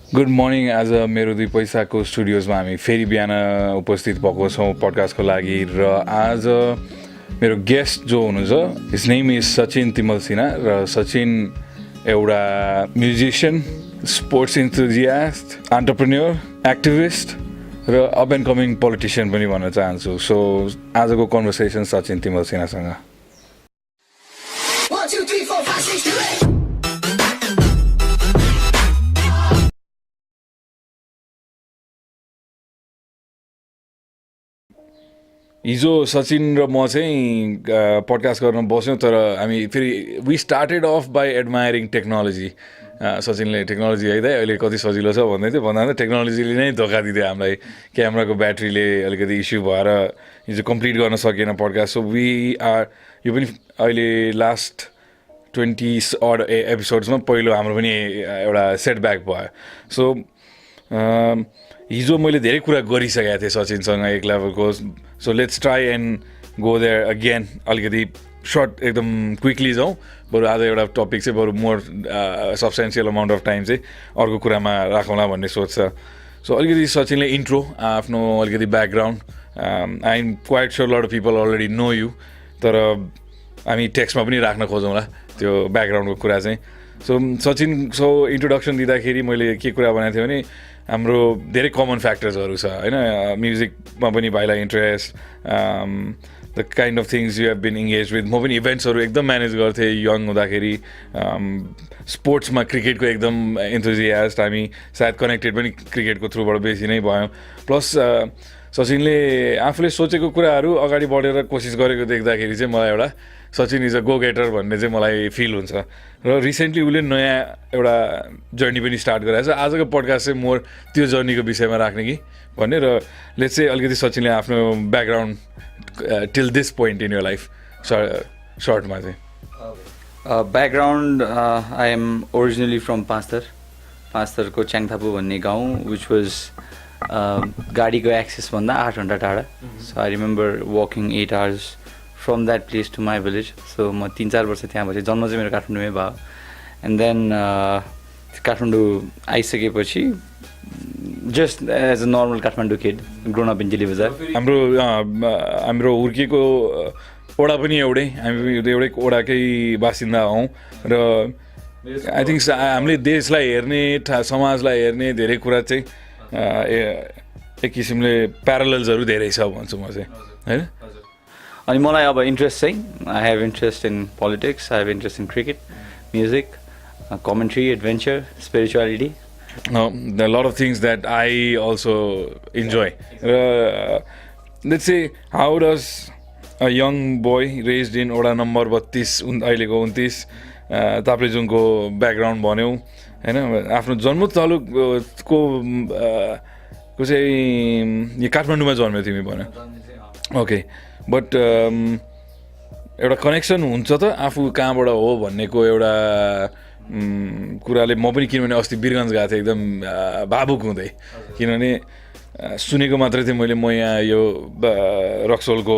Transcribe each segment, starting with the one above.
Good morning आज Mero2Paisa स्टुडियोजमा हामी फेरि बिहान उपस्थित भएको छौँ पडकास्टको लागि र आज मेरो गेस्ट जो हुनुहुन्छ हिज नेम इज सचिन तिमलसिना र सचिन एउटा musician sports enthusiast entrepreneur activist र अप एन्ड कमिङ पोलिटिसियन पनि भन्न चाहन्छु सो आजको कन्भर्सेसन सचिन तिमलसिनासँग हिजो सचिन र म चाहिँ पडकास्ट गर्न बस्यौँ तर हामी फेरि we started off by admiring technology सचिनले टेक्नोलोजी है त अहिले कति सजिलो छ भन्दै थियो भन्दा टेक्नोलोजीले नै धोका दिँदै हामीलाई क्यामेराको ब्याट्रीले अलिकति इस्यु भएर हिजो कम्प्लिट गर्न सकेन पडकास्ट सो वी आर यो पनि अहिले लास्ट 20 अड एपिसोड्समा पहिलो हाम्रो पनि एउटा सेटब्याक भयो सो हिजो मैले धेरै कुरा गरिसकेको थिएँ सचिनसँग एक लेभलको so let's try and go there again अलिकति सर्ट एकदम क्विकली जाउँ बरु आज एउटा टपिक चाहिँ बरु more substantial amount of time चाहिँ अर्को कुरामा राखौँला भन्ने सोच छ सो अलिकति सचिनले इन्ट्रो आफ्नो अलिकति background I am quite sure lot of people already know you तर हामी टेक्स्टमा पनि राख्न खोजौँला त्यो ब्याकग्राउन्डको कुरा चाहिँ सो सचिन सो इन्ट्रोडक्सन दिँदाखेरि मैले के कुरा भनेको थिएँ भने हाम्रो धेरै कमन फ्याक्टर्सहरू छ होइन म्युजिकमा पनि भाइलाई interest the kind of things you have been engage with म पनि इभेन्ट्सहरू एकदम म्यानेज गर्थेँ यङ हुँदाखेरि स्पोर्ट्समा क्रिकेटको एकदम इन्थुजियास्ट हामी सायद कनेक्टेड पनि क्रिकेटको थ्रुबाट बेसी नै भयौँ प्लस सचिनले आफूले सोचेको कुराहरू अगाडि बढेर कोसिस गरेको देख्दाखेरि चाहिँ मलाई एउटा Sachin is a go getter भन्ने चाहिँ मलाई फिल हुन्छ र रिसेन्टली उसले नयाँ एउटा जर्नी पनि स्टार्ट गराएको छ आजको पडकास्ट चाहिँ मोर त्यो जर्नीको विषयमा राख्ने कि भन्ने र लेट्स चाहिँ अलिकति सचिनले आफ्नो background till this point in your life सर्टमा चाहिँ background I am originally from पाँचथरको च्याङथापु भन्ने गाउँ विच वाज गाडीको एक्सेसभन्दा 8 घन्टा टाढा so I remember walking 8 hours from that place to my village so म 3-4 वर्ष त्यहाँ बसेँ जन्म चाहिँ मेरो काठमाडौँमै भयो एन्ड देन काठमाडौँ आइसकेपछि just as a normal Kathmandu kid grown up in Dilli Bazar हाम्रो हुर्किएको ओडा पनि एउटै हामी एउटै ओडाकै बासिन्दा हौँ र आई थिङ्क हामीले देशलाई हेर्ने समाजलाई हेर्ने धेरै कुरा चाहिँ एक किसिमले प्यारलल्सहरू धेरै छ भन्छु म चाहिँ होइन अनि मलाई अब इन्ट्रेस्ट चाहिँ I have interest in politics I have interest in cricket music commentary adventure spirituality the lot of things that I also enjoy. Let's say, how does a young boy raised in Oda number 32 अहिलेको 29 ताप्लेजुङको background भन्यौ होइन आफ्नो जन्म तालुकको चाहिँ यो काठमाडौँमा जन्मेको तिमी भन्यो ओके बट एउटा कनेक्सन हुन्छ त आफू कहाँबाट हो भन्नेको एउटा कुराले म पनि किनभने अस्ति वीरगञ्ज गएको थिएँ एकदम भावुक हुँदै किनभने सुनेको मात्रै थिएँ मैले म यहाँ यो रक्सोलको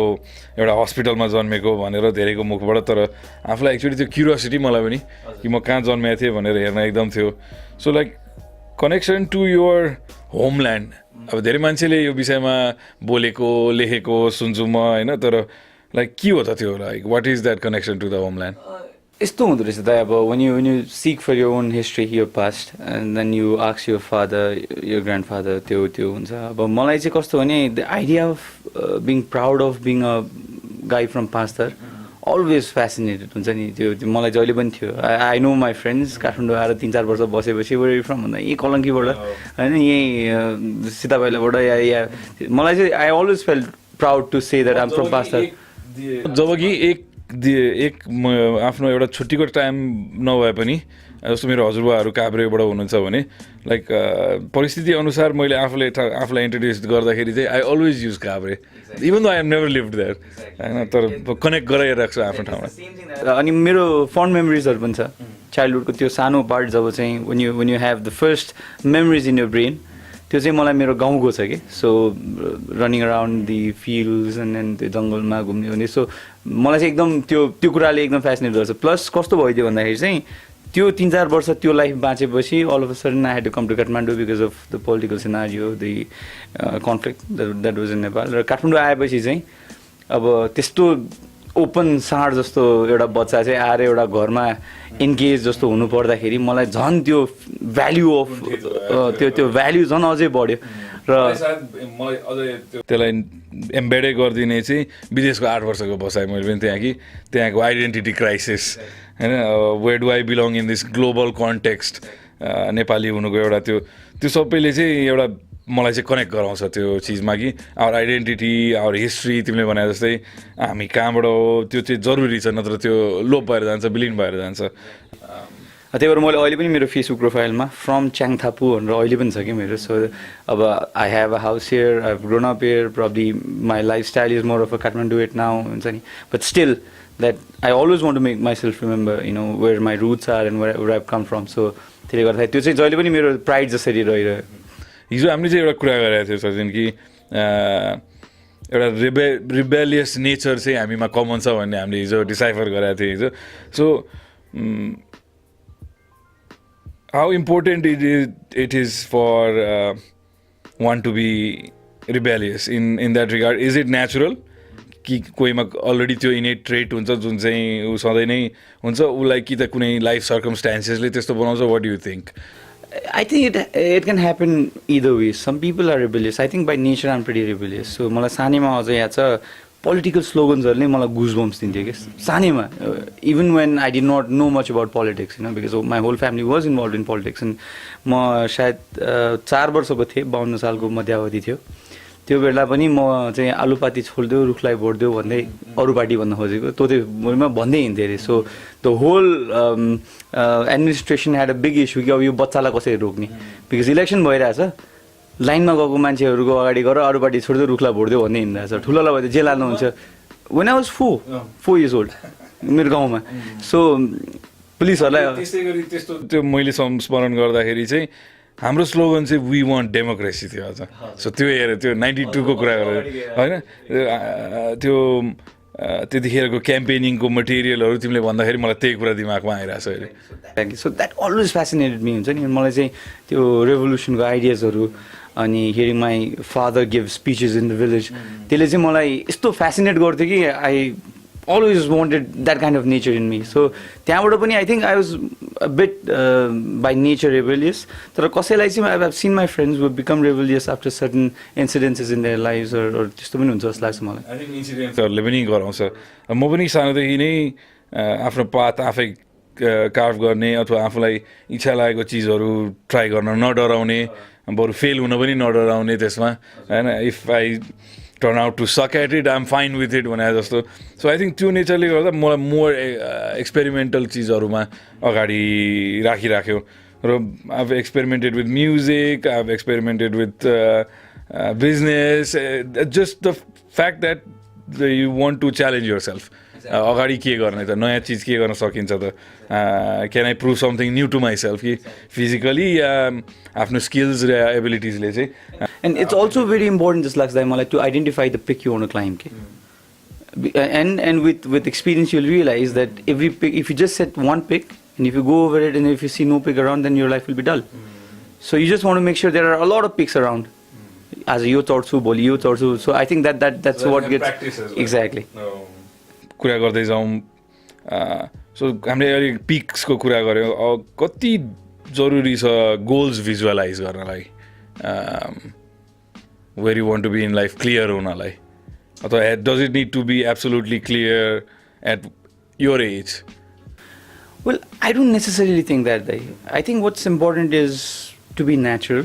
एउटा हस्पिटलमा जन्मेको भनेर धेरैको मुखबाट तर आफूलाई एक्चुअली त्यो क्युरियोसिटी मलाई पनि कि म कहाँ जन्मेको थिएँ भनेर हेर्न एकदम थियो so like connection to your homeland अब धेरै मान्छेले यो विषयमा बोलेको लेखेको सुन्छु म होइन तर लाइक के हो त त्यो like what is that connection to the homeland यस्तो हुँदो रहेछ त अब when you seek for your own history your past and then you ask your father your grandfather त्यो हुन्छ अब मलाई चाहिँ कस्तो भने the idea of being proud of being a guy from Paisa always fascinated हुन्छ नि त्यो मलाई जहिले पनि थियो I know my friends Kathmandu आएर 3-4 वर्ष बसेपछि where are you from भन्दा यही कलङ्कीबाट होइन यही सीताबाइलाबाट या मलाई चाहिँ I always felt proud to say that I'm from Paisa जब कि एक आफ्नो एउटा छुट्टीको टाइम नभए पनि जस्तो मेरो हजुरबाहरू काभ्रेबाट हुनुहुन्छ भने लाइक परिस्थिति अनुसार मैले आफूलाई इन्ट्रोड्युस गर्दाखेरि चाहिँ I always use Kavre even though I have never lived there होइन तर कनेक्ट गराइरहेको छु आफ्नो ठाउँमा अनि मेरो फन्ड मेमोरिजहरू पनि छ चाइल्डहुडको त्यो सानो पार्ट जब चाहिँ when you have the first memories in your brain त्यो चाहिँ मलाई मेरो गाउँको छ कि so running around the fields and त्यो जङ्गलमा घुम्ने हुने सो मलाई चाहिँ एकदम त्यो कुराले एकदम फेसिनेट गर्छ प्लस कस्तो भइदियो भन्दाखेरि चाहिँ त्यो 3-4 वर्ष त्यो लाइफ बाँचेपछि all of a sudden I had to come to Kathmandu because of the political scenario the conflict that was in Nepal र काठमाडौँ आएपछि चाहिँ अब त्यस्तो ओपन साँड जस्तो एउटा बच्चा चाहिँ आएर एउटा घरमा इन्गेज जस्तो हुनु पर्दाखेरि मलाई झन् त्यो भ्याल्यु अफ त्यो भ्याल्यु झन् अझै बढ्यो र मलाई अझै त्यसलाई एम्बेडै गरिदिने चाहिँ विदेशको 8 वर्षको बसाइ मैले पनि त्यहाँको आइडेन्टिटी क्राइसिस होइन where do I belong in this global context Nepali हुनुको एउटा त्यो सबैले चाहिँ एउटा मलाई चाहिँ कनेक्ट गराउँछ त्यो चिजमा कि आवर आइडेन्टिटी आवर हिस्ट्री तिमीले भने जस्तै हामी कहाँबाट हो त्यो चाहिँ जरुरी छ नत्र त्यो लोप भएर जान्छ विलिन भएर जान्छ त्यही भएर मैले अहिले पनि मेरो फेसबुक प्रोफाइलमा फ्रम च्याङथापु भनेर अहिले पनि छ कि मेरो सो अब I have a house here I have grown up here probably my lifestyle is more of a Kathmandu it now हुन्छ नि but still that I always want to make myself remember you know where my roots are and where I come from so त्यसले गर्दाखेरि त्यो चाहिँ जहिले पनि मेरो pride जसरी रहिरह्यो हिजो हामीले चाहिँ एउटा कुरा गरेको थियो सचिन कि एउटा रिबेलियस नेचर चाहिँ हामीमा कमन छ भन्ने हामीले हिजो डिसाइफर गरेको थियो हिजो so how important it is for one to be rebellious in that regard? Is it natural कि कोहीमा अलरेडी त्यो इनेट ट्रेट हुन्छ जुन चाहिँ ऊ सधैँ नै हुन्छ उसलाई कि त कुनै लाइफ सर्कमस्टान्सेसले त्यस्तो बनाउँछ what do you think I think it can happen either way. Some people are rebellious. I think by nature I'm pretty rebellious. So मलाई सानैमा अझै याद छ पोलिटिकल स्लोगन्सहरूले मलाई गुजबम्स दिन्थ्यो कि सानैमा even when I did not know much about politics होइन because my whole family was involve in politics and म सायद 4 वर्षको थिएँ 52 सालको मध्यावधि थियो त्यो बेला पनि म चाहिँ आलुपाती छोडिदेऊ रुखलाई भोटिदेऊ भन्दै अरू पार्टी भन्न खोजेको त्यो भन्दै हिँड्थेँ अरे so the whole administration had a big issue कि अब यो बच्चालाई कसरी रोक्ने बिकज इलेक्सन भइरहेछ लाइनमा गएको मान्छेहरूको अगाडि गएर अरू पार्टी छोडिदियो रुखलाई भोटिदियो भन्ने हिँडिरहेछ ठुलोलाई भयो जेल हाल्नुहुन्छ when I was 4 years old मेरो गाउँमा सो पुलिसहरूलाई त्यस्तै गरी त्यस्तो त्यो मैले स्मरण गर्दाखेरि चाहिँ हाम्रो स्लोगन चाहिँ वी वान्ट डेमोक्रेसी थियो अझ सो त्यो हेरेर त्यो 92 को कुरा गरेर होइन त्यो त्यतिखेरको क्याम्पेनिङको मटेरियलहरू तिमीले भन्दाखेरि मलाई त्यही कुरा दिमागमा आइरहेछ अहिले so that always fascinated me हुन्छ नि मलाई चाहिँ त्यो रेभोल्युसनको आइडियाजहरू अनि hearing my father give speeches in the village त्यसले चाहिँ मलाई यस्तो फेसिनेट गर्थ्यो कि I always wanted that kind of nature in me. So त्यहाँबाट पनि I think I was a bit by nature rebellious. तर कसैलाई चाहिँ I've seen my friends who have become rebellious after certain incidences in their lives or त्यस्तो पनि हुन्छ जस्तो लाग्छ मलाई. I think इन्सिडेन्ट्सहरूले पनि गराउँछ. म पनि सानोदेखि नै आफ्नो पाथ आफै कार्भ गर्ने अथवा आफूलाई इच्छा लागेको चिजहरू ट्राई गर्न नडराउने बरु फेल हुन पनि नडराउने त्यसमा हैन if I turn out to suck at it, I'm fine with it भने जस्तो सो आई थिङ्क त्यो नेचरले गर्दा मलाई मोर एक्सपेरिमेन्टल चिजहरूमा अगाडि राखिराख्यो र I've experimented with music, I've experimented with business, just the fact that you want to challenge yourself. अगाडि के गर्ने त नयाँ चिज के गर्न सकिन्छ त can I prove something new to myself कि फिजिकली या आफ्नो स्किल्स र एबिलिटिजले चाहिँ and it's also very important जस्तो लाग्छ मलाई to identify the peak you want to climb के and with experience you'll realize that every pick, if you just set one pick and if you go over it and if you see no pick around, then your life will be dull. So you just want to make sure there are a lot of picks around. As a youth or so, so I think that's what gets exactly. कुरा गर्दै जाउँ so हामीले अहिले पिक्सको कुरा गऱ्यौँ कति जरुरी छ गोल्स भिजुअलाइज गर्नलाई where you want to be in life clear हुनलाई अथवा does it need to be absolutely clear at your age Well, I don't necessarily think that. I think what's important is to be natural,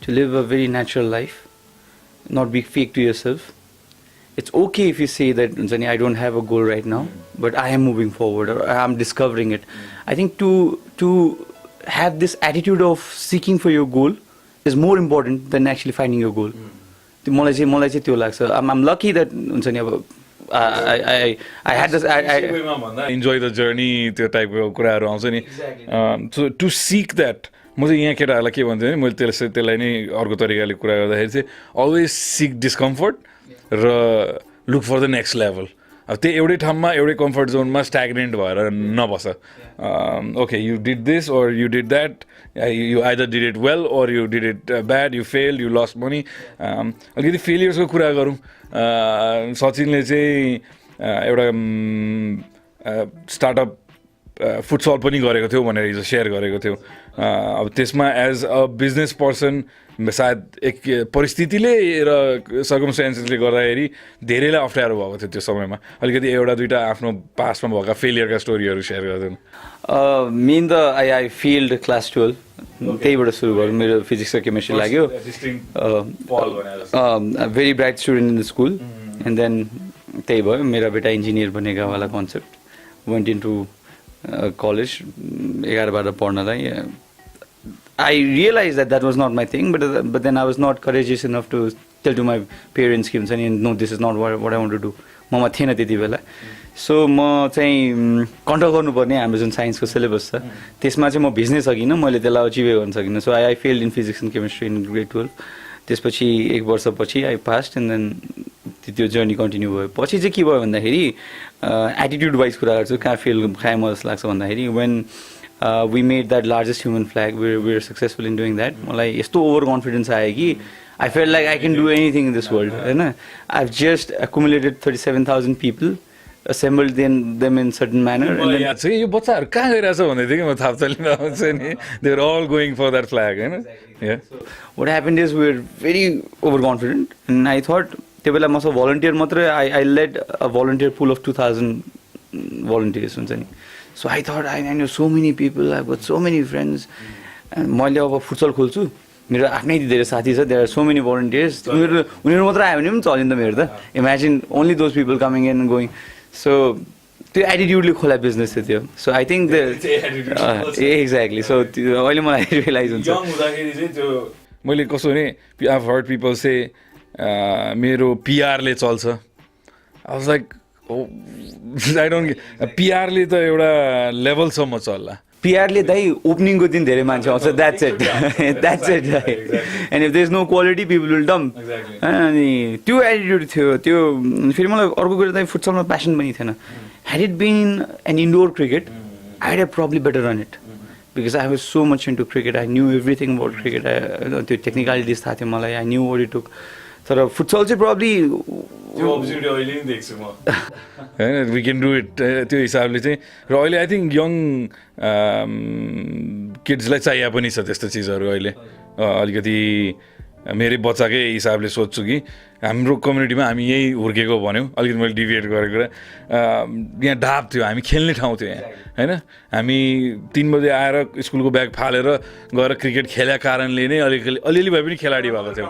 to live a very natural life, not be fake to yourself. It's okay if you say that, Zani, I don't have a goal right now, but I am moving forward or I'm discovering it. I think to have this attitude of seeking for your goal is more important than actually finding your goal. मलाई चाहिँ त्यो लाग्छ I'm lucky that हुन्छ नि अब I had this enjoy the journey त्यो टाइपको कुराहरू आउँछ नि so to seek that म चाहिँ यहाँ केटाहरूलाई के भन्छु भने मैले त्यसलाई नै अर्को तरिकाले कुरा गर्दाखेरि चाहिँ always seek discomfort र look for the next level अब त्यो एउटै ठाउँमा एउटै कम्फर्ट जोनमा स्ट्याग्नेन्ट भएर नबस okay you did this or you did that, you either did it well or you did it bad, you failed, you lost money. अलिकति फेलियर्सको कुरा गरौँ सचिनले चाहिँ एउटा स्टार्टअप फुटसल पनि गरेको थियो भनेर हिजो सेयर गरेको थियो अब त्यसमा एज अ बिजनेस पर्सन सायद एक परिस्थितिले र सर्कमस्टेन्सेसले गर्दाखेरि धेरैलाई अप्ठ्यारो भएको थियो त्यो समयमा अलिकति एउटा दुईवटा आफ्नो पास्टमा भएका फेलियरका स्टोरीहरू सेयर गरिदिनु मेन त आई फेल्ड क्लास 12 त्यहीबाट सुरु गरौँ मेरो फिजिक्स र केमिस्ट्री लाग्यो very bright student in the school and then त्यही भयो मेरा बेटा इन्जिनियर बनेगा वाला concept went into college 11-12 पढ्नलाई I realized that was not my thing, but then I was not courageous enough to tell to my parents कि हुन्छ नि no this is not what I want to do ममा थिएन त्यति बेला so म चाहिँ कन्ट्रोल गर्नुपर्ने हाम्रो जुन साइन्सको सिलेबस छ त्यसमा चाहिँ म भिज्नै सकिनँ मैले त्यसलाई अचिभै गर्न सकिनँ so I failed in physics and chemistry in grade 12 त्यसपछि 1 वर्षपछि आई पास्ड एन्ड देन त्यो जर्नी कन्टिन्यू भयो पछि चाहिँ के भयो भन्दाखेरि एटिट्युड वाइज कुरा गर्छु कहाँ फेल खाएँ म जस्तो लाग्छ भन्दाखेरि when we made that largest human flag we were successful in doing that मलाई यस्तो ओभर कन्फिडेन्स आयो कि I felt like I can do anything in this world हैन I've just accumulated 37,000 people assembled them in certain manner and then चाहिँ यो बच्चाहरु कहाँ गइरहेछ भन्दै थियो कि म थाहा छैन आउँछ नि they were all going for that flag हैन yeah so what happened is we were very overconfident and I thought त्यो बेला म volunteer मात्र I led a volunteer pool of 2,000 volunteers हुन्छ नि So I thought I know so many people, I've got so many friends. And मैले अब futsal खोल्छु मेरो आफ्नै धेरै साथी छ there are so many volunteers उनीहरु मात्र आयो भने पनि चलिन्छ मेरो त imagine only those people coming in and going so त्यो एटिट्युडले खोला बिजनेस थियो so I think the exactly so अहिले मलाई रियलाइज हुन्छ यङ हुँदाखेरि चाहिँ त्यो मैले कसो भने I've heard people say मेरो PR ले चल्छ I was like I don't PR ले त एउटा लेभलसम्म चल्ला PR ले दाइ ओपनिङको दिन धेरै मान्छे आउँछ that's it and if there is no quality people will dump अनि त्यो एटिट्युड थियो त्यो फेरि मलाई अर्को कुरा दाइ फुटसलमा प्यासन पनि थिएन had it been an indoor cricket I'd have probably better run it because I was so much into cricket I knew everything about cricket त्यो टेक्निकलिटिज थाहा थियो मलाई I knew what it took तर futsal चाहिँ probably त्यो observe अहिले नि देख्छु म हैन वी क्यान डु इट त्यो हिसाबले चाहिँ र अहिले आई थिंक यङ किड्सलाई चाहिए पनि छ त्यस्तो चीजहरु अहिले अलिकति मेरै बच्चाकै हिसाबले सोच्छु कि हाम्रो कम्युनिटीमा हामी यही हुर्केको भन्यौ अलिकति मैले डिभिएट गरेको कुरा यहाँ ढाब थियो हामी खेल्ने ठाउँ थियो यहाँ हैन हामी 3 बजे आएर स्कुलको ब्याग फालेर गएर क्रिकेट खेलेका कारणले नै अलिअलि भए पनि खेलाडी भएको थियो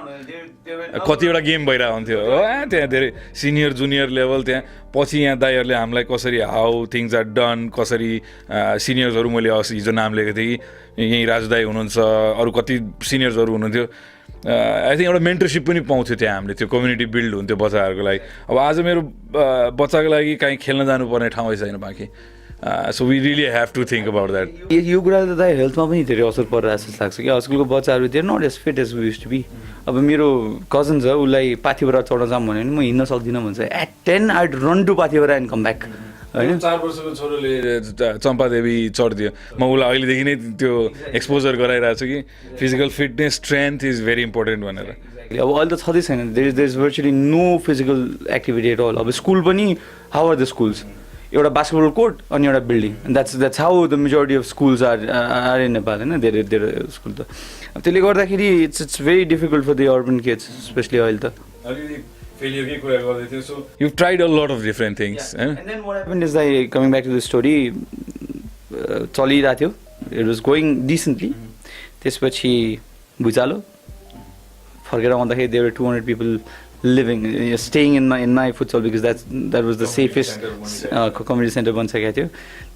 कतिवटा गेम भइरहेको हुन्थ्यो त्यहाँ धेरै सिनियर जुनियर लेभल त्यहाँ पछि यहाँ दाइहरुले हामीलाई कसरी हाउ थिंग्स आर डन कसरी सिनियर्सहरु मैले हिजो नाम लेखेको थिएँ कि यही राजु दाइ हुनुहुन्छ अरु कति सिनियर्सहरु हुनुहुन्थ्यो आई थिंक एउटा मेन्टरशिप पनि पाउँथ्यो त्यहाँ हामीले त्यो कम्युनिटी बिल्ड हुन्थ्यो बच्चाहरुको लागि अब आज मेरो बच्चाको लागि कहीँ खेल्न जानुपर्ने ठाउँै छैन बाँकी so we really have to think about that यो कुराले त दाइ हेल्थमा पनि धेरै असर परिरहेको जस्तो लाग्छ कि आजकलको बच्चाहरु they not as fit as we used to be अब मेरो कजन छ उलाई पाथिभरा चढ्न जाम भन्यो भने म हिँड्न सक्दिनँ भन्छ at 10 I would run to Pathibhara and come back हैन 4 वर्षको छोरोले चम्पादेवी चढ्दियो म उलाई अहिलेदेखि नै त्यो एक्सपोजर गराइरहेको छु कि physical fitness strength is very important भनेर अब अहिले त छँदै छैन there is virtually no physical activity at all अब स्कुल पनि हाउ आर द स्कुल्स एउटा बास्केटबल कोर्ट अनि एउटा building that's how the majority of schools are in Nepal हैन धेरै धेरै स्कुल त त्यसले गर्दाखेरि it's very difficult for the urban kids specially अहिले त फेलियरकै कुरा गर्दै थियो so you tried a lot of different things हैन and then what happened is like coming back to the story चलिरहेको थियो इट वाज गोइङ डिसेन्टली त्यसपछि भुइँचालो फर्केर आउँदाखेरि there were 200 people living staying in my futsal because that was the safest community center बनिसकेको थियो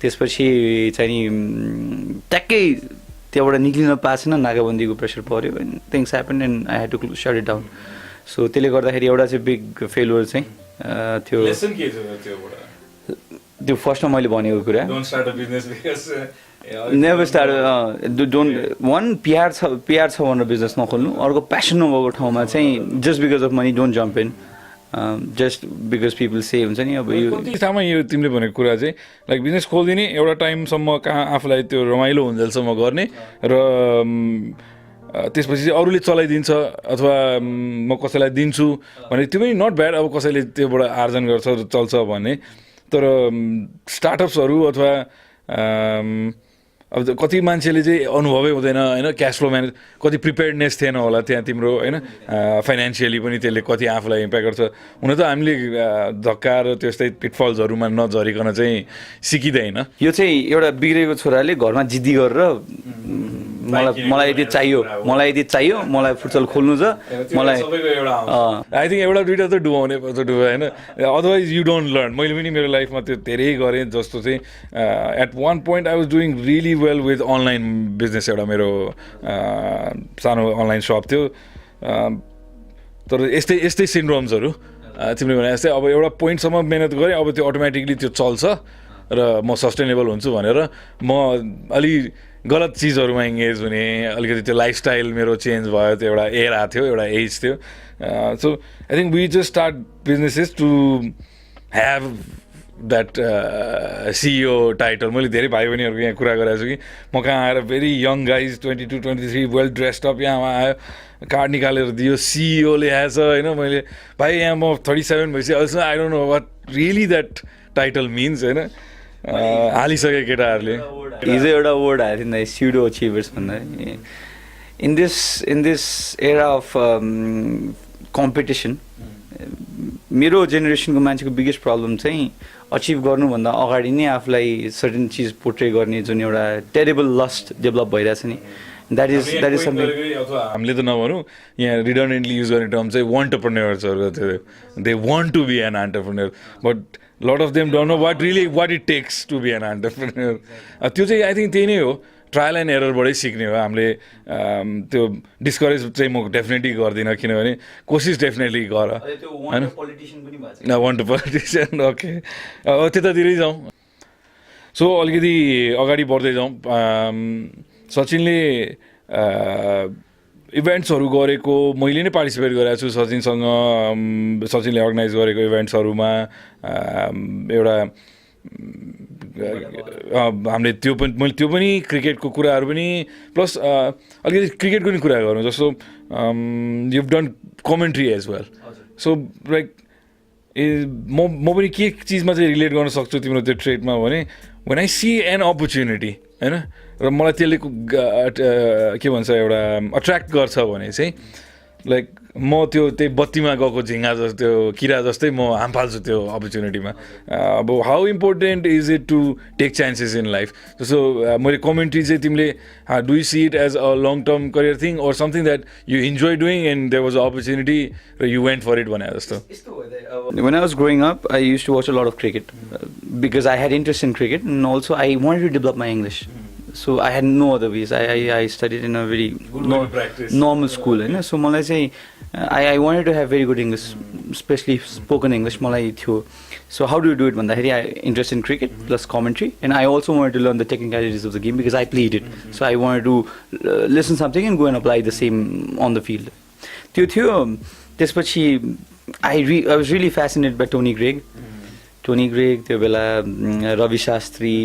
त्यसपछि चाहिँ नि ट्याक्कै त्यहाँबाट निक्लिन पाएन नाकाबन्दीको प्रेसर पर्यो and things happened and I had to shut it down so त्यसले गर्दाखेरि एउटा चाहिँ बिग फेलियर चाहिँ थियो लेसन के थियो त्योबाट त्यो फर्स्टमा मैले भनेको कुरा don't start a business because never start don't want PR छ भनेर बिजनेस नखोल्नु अर्को प्यासन नभएको ठाउँमा चाहिँ just because of money don't jump in just because people say हुन्छ नि अब यो कति ठाउँमा यो तिमीले भनेको कुरा चाहिँ लाइक बिजनेस खोलिदिने एउटा टाइमसम्म कहाँ आफूलाई त्यो रमाइलो हुन्जेलसम्म गर्ने र त्यसपछि चाहिँ अरूले चलाइदिन्छ अथवा म कसैलाई दिन्छु भने त्यो पनि नट ब्याड अब कसैले त्योबाट आर्जन गर्छ चल्छ भने तर स्टार्टअप्सहरू अथवा अब कति मान्छेले चाहिँ अनुभवै हुँदैन होइन क्यास फ्लो म्यानेज कति प्रिपेयर्डनेस थिएन होला त्यहाँ तिम्रो होइन फाइनेन्सियली पनि त्यसले कति आफूलाई इम्प्याक्ट गर्छ हुन त हामीले धक्का र त्यस्तै पिटफल्सहरूमा नझरिकन चाहिँ सिकिँदैन यो चाहिँ एउटा बिग्रेको छोराले घरमा जिद्दी गरेर मलाई यति चाहियो मलाई फुटसल खोल्नु छ मलाई आई थिङ्क एउटा दुइटा त डुबाउने पर्छ होइन अदरवाइज यु डोन्ट लर्न मैले पनि मेरो लाइफमा त्यो धेरै गरेँ जस्तो चाहिँ at one point I was doing really well with online business एउटा मेरो सानो अनलाइन सप थियो तर यस्तै सिन्ड्रोम्सहरू तिमीले भने जस्तै अब एउटा पोइन्टसम्म मिहिनेत गरेँ अब त्यो अटोमेटिकली त्यो चल्छ र म सस्टेनेबल हुन्छु भनेर म अलि गलत चिजहरूमा इङ्गेज हुने अलिकति त्यो लाइफस्टाइल मेरो चेन्ज भयो त्यो एउटा एरा थियो एउटा एज थियो so I think we just start businesses to have that CEO title मैले धेरै भाइ बहिनीहरूको यहाँ कुरा गरेको छु कि म कहाँ आएर very young guys 22, 23 well dressed up यहाँ आयो कार्ड निकालेर दियो सिइओ ल्याएछ होइन मैले भाइ यहाँ म 37 भइसक्यो also I don't know what really that title means होइन हालिसके केटाहरूले हिजो एउटा वर्ड आएको थियो नि स्युडो अचिभर्स भन्दा in this era of competition मेरो जेनेरेसनको मान्छेको बिगेस्ट प्रब्लम चाहिँ अचिभ गर्नुभन्दा अगाडि नै आफूलाई सर्टेन चिज पोर्ट्रे गर्ने जुन एउटा टेरेबल लस्ट डेभलप भइरहेछ नि द्याट इज समथिङ हामीले त नभनौँ यहाँ रिडन्डेन्टली युज गर्ने टर्म चाहिँ अन्टरप्रेन्योर्सहरूको थियो they want to be an entrepreneur but lot of them don't know what it takes to be an entrepreneur त्यो चाहिँ आई थिङ्क त्यही नै हो ट्रायल एन्ड एररबाटै सिक्ने हो हामीले त्यो डिस्करेज चाहिँ म डेफिनेटली गर्दिनँ किनभने कोसिस डेफिनेटली गर होइन वान टु पोलिटिसियन ओके अब त्यतातिरै जाउँ सो अलिकति अगाडि बढ्दै जाउँ सचिनले इभेन्ट्सहरू गरेको मैले नै पार्टिसिपेट गरेको छु सचिनले अर्गनाइज गरेको इभेन्ट्सहरूमा एउटा हामीले त्यो पनि मैले त्यो पनि क्रिकेटको कुराहरू पनि प्लस अलिकति क्रिकेटको पनि कुरा गरौँ जस्तो you done commentary as well so like म पनि के चिजमा चाहिँ रिलेट गर्न सक्छु तिम्रो त्यो ट्रेडमा भने when I see an opportunity होइन र मलाई त्यसले के भन्छ एउटा अट्र्याक्ट गर्छ भने चाहिँ लाइक म त्यही बत्तीमा गएको झिङ्गा जस्तो त्यो किरा जस्तै म हामफाल्छु त्यो अपर्च्युनिटीमा अब how important is it to take chances in life जस्तो मैले कमेन्ट्री चाहिँ तिमीले do you see it as a long term career thing or something that you enjoy doing and there was a opportunity र you went for it भने जस्तो When I was growing up, I used to watch a lot of cricket because I had interest in cricket and also I wanted to develop my English. So I had no other ways. I studied in a very normal school. You know? So मलाई चाहिँ I wanted to have very good English, especially spoken English. मलाई थियो. So how do you do it? भन्दाखेरि I interest in cricket plus commentary, and I also wanted to learn the technicalities of the game because I played it. So I wanted to listen something and go and apply the same on the field. त्यो थियो त्यसपछि I was really fascinated by Tony Greig. Tony Greig, त्यो बेला रवि शास्त्री,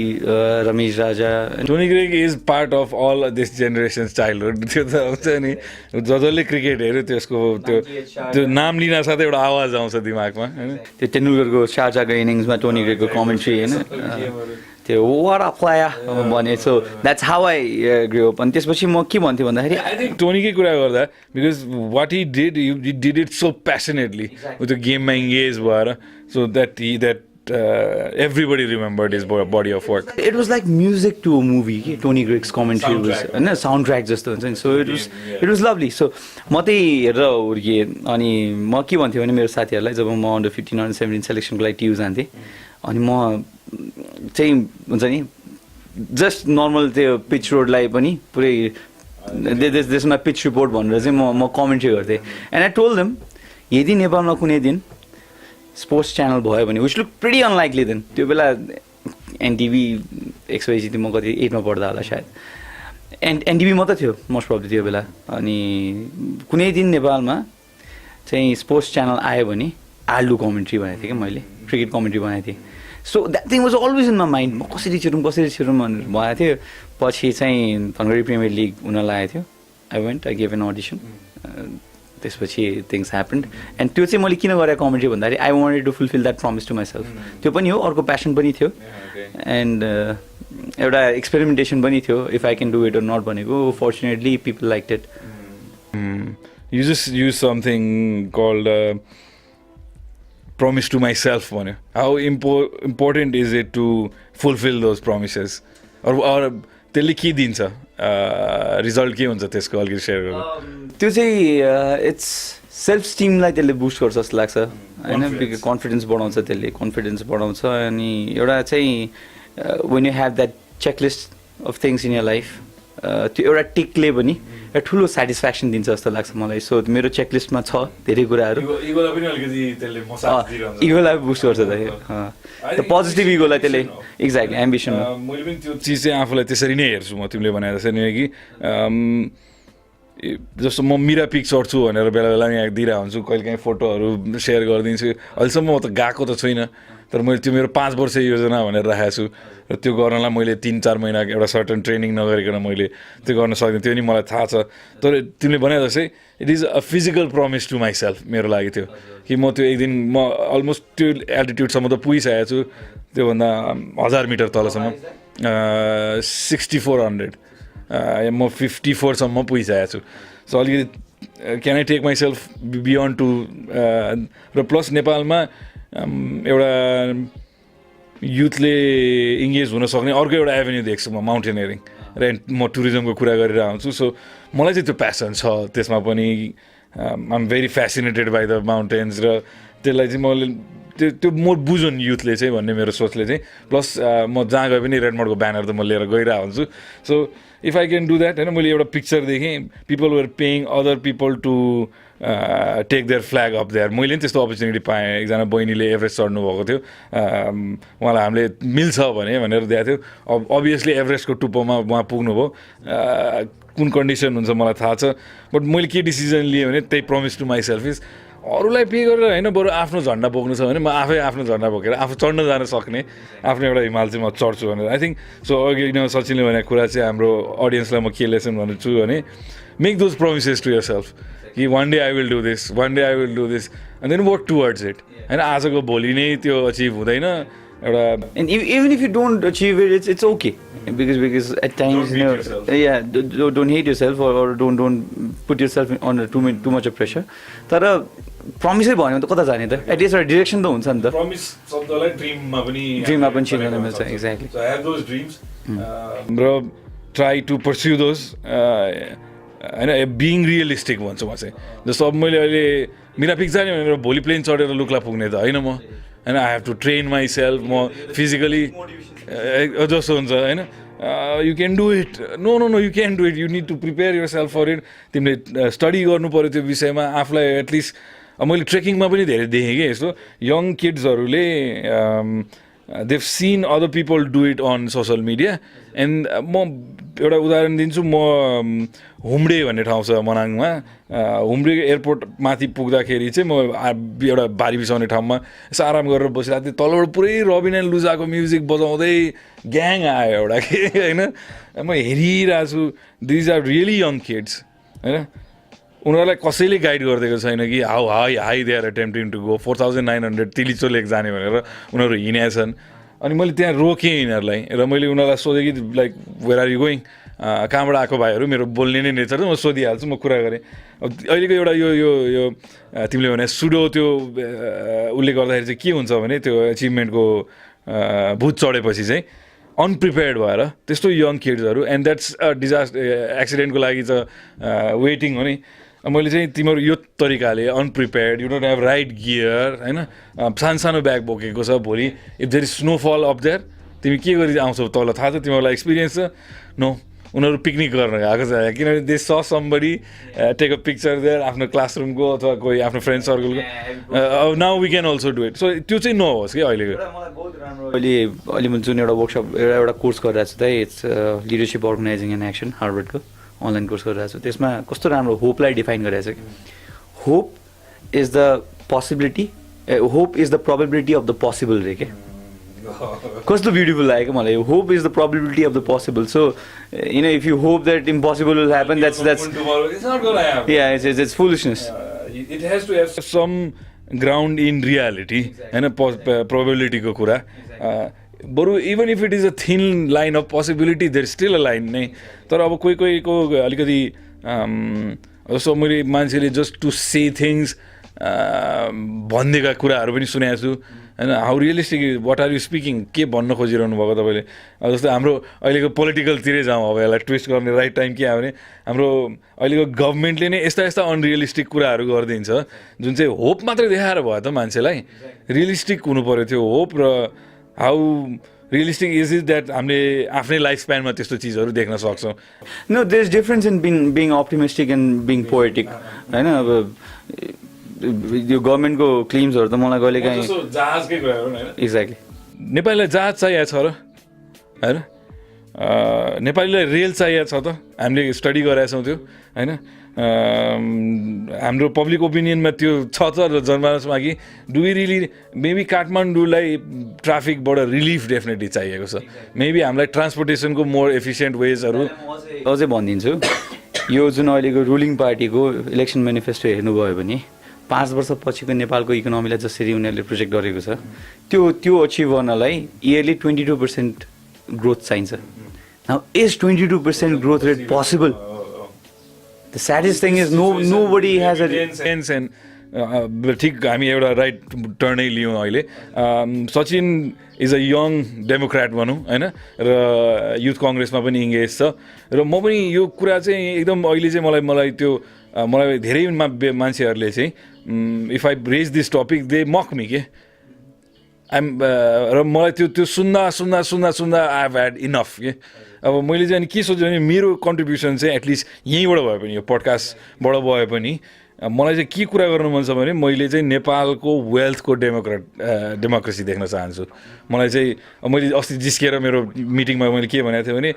रमेश राजा. Tony Greig is part of all this generation's childhood. त्यो त हुन्छ नि जसले क्रिकेट हेऱ्यो त्यसको त्यो नाम लिन साथै एउटा आवाज आउँछ दिमागमा हैन. त्यो तेन्दुलकरको शारजाको इनिङ्समा टोनी ग्रेगको कमेन्ट्री हैन त्यो वाट अ प्लेयर भने. So that's how I grow up. अनि त्यसपछि म के भन्थेँ भन्दाखेरि आई थिङ्क टोनीकै कुरा गर्दा because what he did it so passionately त्यो गेममा इङ्गेज भएर so that everybody remembered his body of work. It was like music to a movie. Tony Greig's commentary was a soundtrack just हुन्छ. So it was lovely. So म त्यही हेरेर हुर्किएँ. अनि म के भन्थेँ भने मेरो साथीहरूलाई जब म अन्डर 15 अन्डर 17 सेलेक्सनको लागि टियु जान्थेँ अनि म चाहिँ हुन्छ नि जस्ट नर्मल त्यो पिच रोडलाई पनि पुरै त्यसमा पिच रिपोर्ट भनेर चाहिँ म कमेन्ट्री गर्थेँ. एन्ड आई टोल्ड देम यदि नेपालमा कुनै दिन स्पोर्ट्स च्यानल भयो भने which look pretty unlikely then. त्यो बेला एनटिभी XYZ म कति 8मा पढ्दा होला सायद एनटिभी मात्रै थियो मोस्ट प्रब्लम त्यो बेला. अनि कुनै दिन नेपालमा चाहिँ स्पोर्ट्स च्यानल आयो भने आलु कमेन्ट्री भनेको थिएँ कि मैले क्रिकेट कमेन्ट्री बनाएको थिएँ so that thing was always in my mind म कसरी छिरौँ भनेर भनेको थियो पछि चाहिँ धनगढी प्रिमियर लिग हुन लागेको थियो I went I gave an audition त्यसपछि थिङ्स ह्यापन्ड एन्ड त्यो चाहिँ मैले किन गरेँ कमेन्ट्री भन्दाखेरि I wanted to fulfil that promise to myself त्यो पनि हो अर्को प्यासन पनि थियो एन्ड एउटा एक्सपेरिमेन्टेसन पनि थियो if I can do it or not भनेको fortunately people like it You just use something called promise to myself. How important is it to fulfill those promises? Or त्यसले के दिन्छ result के हुन्छ त्यसको अलिकति सेयर गर्नु त्यो चाहिँ इट्स सेल्फ स्टिमलाई त्यसले बुस्ट गर्छ जस्तो लाग्छ होइन कन्फिडेन्स बढाउँछ त्यसले कन्फिडेन्स बढाउँछ अनि एउटा चाहिँ when you have that checklist of things in your life त्यो एउटा टिकले पनि एउटा ठुलो सेटिस्फ्याक्सन दिन्छ जस्तो लाग्छ मलाई सो मेरो चेकलिस्टमा छ धेरै कुराहरू इगोलाई बुस्ट गर्छ त्यो पोजिटिभ इगोलाई त्यसले एक्ज्याक्टली एम्बिसन मैले पनि त्यो चिज चाहिँ आफूलाई त्यसरी नै हेर्छु म तिमीले भने जसरी नै कि जस्तो म मिरा पिक चढ्छु भनेर बेला बेला यहाँ दिइरहेको हुन्छु कहिले काहीँ फोटोहरू सेयर गरिदिन्छु अहिलेसम्म म त गएको त छुइनँ तर मैले त्यो मेरो 5 वर्ष योजना भनेर राखेको छु र त्यो गर्नलाई मैले 3-4 महिना एउटा सर्टन ट्रेनिङ नगरिकन मैले त्यो गर्न सक्दिनँ त्यो नि मलाई थाहा छ तर तिमीले भने जस्तै it is a physical promise to myself मेरो लागि त्यो कि म त्यो एक दिन म अलमोस्ट त्यो एल्टिट्युडसम्म त पुगिसकेको छु त्योभन्दा 1000 मिटर तलसम्म 6400 म 54सम्म पुगिसकेको छु सो अलिकति can I take myself beyond to र प्लस नेपालमा एउटा युथले इङ्गेज हुन सक्ने अर्को एउटा एभेन्यू देख्छु म माउन्टेनियरिङ र म टुरिज्मको कुरा गरेर आउँछु सो मलाई चाहिँ त्यो प्यासन छ त्यसमा पनि I am very fascinated by the mountains र त्यसलाई चाहिँ मैले त्यो म बुझुन् युथले चाहिँ भन्ने मेरो सोचले चाहिँ प्लस म जहाँ गए पनि रेडमडको ब्यानर त म लिएर गइरहेको हुन्छु so if I can do that होइन मैले एउटा पिक्चर देखेँ people were paying other people to take their flag up there मैले पनि त्यस्तो अपर्च्युनिटी पाएँ एकजना बहिनीले एभरेस्ट चढ्नु भएको थियो उहाँलाई हामीले मिल्छ भनेर दिएको थियो अभियसली एभरेस्टको टुप्पोमा उहाँ पुग्नुभयो कुन कन्डिसन हुन्छ मलाई थाहा छ बट मैले के डिसिजन लिएँ भने त्यही प्रमिस टु माइसेल्फ इज अरूलाई पे गरेर होइन बरु आफ्नो झन्डा बोक्नु छ भने म आफै आफ्नो झन्डा बोकेर आफू चढ्न जान सक्ने आफ्नो एउटा हिमाल चाहिँ म चढ्छु भनेर आई थिङ्क सो अघि सचिनले भनेको कुरा चाहिँ हाम्रो अडियन्सलाई म के लेसन भन्छु भने make those promises to yourself कि one day I will do this and then work towards it होइन आजको भोलि नै त्यो अचिभ हुँदैन एउटा and even if you don't achieve it it's okay because at times you know yeah don't hate yourself or don't put yourself under too much of pressure तर प्रमिसै भन्यो भने त कता जाने त एटलिस्ट एउटा डिरेक्सन त हुन्छ नि त प्रमिस शब्दलाई ड्रिममा पनि चिन्न मिल्छ exactly so have those dreams र ट्राई टु पर्स्यु दोज होइन बिङ रियलिस्टिक भन्छु म चाहिँ जस्तो अब मैले अहिले मिरा पिक जाने भनेर भोलि प्लेन चढेर लुक्ला पुग्ने त होइन म होइन I have to train myself म फिजिकली जस्तो हुन्छ होइन you can do it no you can do it you need to prepare yourself for it तिमीले स्टडी गर्नु पऱ्यो त्यो विषयमा आफूलाई एटलिस्ट मैले ट्रेकिङमा पनि धेरै देखेँ कि यस्तो यङ किड्सहरूले they've seen other people do it on social media and म एउटा उदाहरण दिन्छु म हुम्डे भन्ने ठाउँ छ मनाङमा हुम्डे एयरपोर्ट माथि पुग्दाखेरि चाहिँ म एउटा बारी बिसाउने ठाउँमा यसो आराम गरेर बसिरहेको थिएँ तलबाट पुरै रबिन एन्ड लुजाको म्युजिक बजाउँदै ग्याङ आयो एउटा के होइन म हेरिरहेको छु these are really young kids होइन उनीहरूलाई कसैले गाइड गरिदिएको छैन कि hi they are attempting to go 4900 Tilicho lake जाने भनेर उनीहरू हिँडेछन् अनि मैले त्यहाँ रोकेँ यिनीहरूलाई र मैले उनीहरूलाई सोधेँ कि like where are you going कहाँबाट आएको भाइहरू मेरो बोल्ने नै नेचर म सोधिहाल्छु म कुरा गरेँ अहिलेको एउटा यो तिमीले भने सुडो त्यो उसले गर्दाखेरि चाहिँ के हुन्छ भने त्यो एचिभमेन्टको भूत चढेपछि चाहिँ अनप्रिपेयर्ड भएर त्यस्तो यङ किड्सहरू एन्ड द्याट्स डिजास्टर एक्सिडेन्टको लागि चाहिँ वेटिङ हो नि मैले चाहिँ तिमीहरू यो तरिकाले unprepared you don't have right gear होइन सानो ब्याग बोकेको छ भोलि if there is snowfall up there तिमी के गरी आउँछौ तल थाहा छ तिमीहरूलाई एक्सपिरियन्स छ नो उनीहरू पिकनिक गर्न गएको छ किनभने they saw somebody take a picture there आफ्नो क्लासरुमको अथवा कोही आफ्नो फ्रेन्ड सर्कलको now we can also do it so त्यो चाहिँ नहोस् कि अहिलेको अहिले मैले जुन एउटा वर्कसप एउटा कोर्स गरिरहेको छु त it's leadership organising and action हार्वर्डको अनलाइन कोर्स गरिरहेको छु त्यसमा कस्तो राम्रो होपलाई डिफाइन गरिरहेको छ कि hope is the possibility hope is the probability of the possible रे के कस्तो ब्युटिफुल लाग्यो मलाई hope is the probability of the possible so you know if you hope that impossible will happen that's yeah it's foolishness it has to have some ground in reality होइन प्रोबेबिलिटीको कुरा बरु even if it is a thin line of possibility there still a line नै तर अब कोही कोहीको अलिकति जस्तो मैले मान्छेले जस्ट टु से थिङ्स भनिदिएका कुराहरू पनि सुनेको छु होइन how realistic what are you speaking के भन्न खोजिरहनु भएको तपाईँले जस्तो हाम्रो अहिलेको पोलिटिकलतिरै जाउँ अब यसलाई ट्विस्ट गर्ने राइट टाइम के आयो भने हाम्रो अहिलेको गभर्मेन्टले नै यस्ता यस्ता अनरियलिस्टिक कुराहरू गरिदिन्छ जुन चाहिँ होप मात्रै देखाएर भयो त मान्छेलाई रियलिस्टिक हुनु पऱ्यो त्यो होप र how realistic is is that हामीले आफ्नै लाइफ स्प्यानमा त्यस्तो चिजहरू देख्न सक्छौँ no there is difference in being optimistic and being poetic होइन अब यो गभर्मेन्टको क्लेम्सहरू त मलाई कहिले काहीँ जहाजकै कुरा हो एक्ज्याक्टली नेपालीलाई जहाज चाहिएको छ र होइन नेपालीलाई रेल चाहिएको छ त हामीले स्टडी गरेका छौँ त्यो होइन हाम्रो पब्लिक ओपिनियनमा त्यो छ त जनमानसमा कि डु वी रियली मेबी काठमाडौँलाई ट्राफिकबाट रिलिफ डेफिनेटली चाहिएको छ मेबी हामीलाई ट्रान्सपोर्टेसनको मोर एफिसियन्ट वेजहरू अझै भनिदिन्छु यो जुन अहिलेको रुलिङ पार्टीको इलेक्सन मेनिफेस्टो हेर्नुभयो भने 5 वर्षपछिको नेपालको इकोनोमीलाई जसरी उनीहरूले प्रोजेक्ट गरेको छ त्यो अचिभ गर्नलाई इयरली 22% ग्रोथ चाहिन्छ now is 22% growth rate possible the saddest thing is nobody has a sense and ठिक हामी एउटा राइट टर्नै लियौँ अहिले Sachin is a young Democrat भनौँ होइन र युथ कङ्ग्रेसमा पनि इङ्गेज छ र म पनि यो कुरा चाहिँ एकदम अहिले चाहिँ मलाई त्यो मलाई धेरै मान्छेहरूले चाहिँ if I raise this topic they mock me के र मलाई त्यो सुन्दा आई हेभ ह्याड इनफ के अब मैले चाहिँ अनि के सोचेँ भने मेरो कन्ट्रिब्युसन चाहिँ एटलिस्ट यहीँबाट भए पनि यो पडकास्टबाट भए पनि मलाई चाहिँ के कुरा गर्नु मन छ भने मैले चाहिँ नेपालको वेल्थको डेमोक्रेसी देख्न चाहन्छु मलाई चाहिँ मैले अस्ति जिस्किएर मेरो मिटिङमा मैले के भनेको थिएँ भने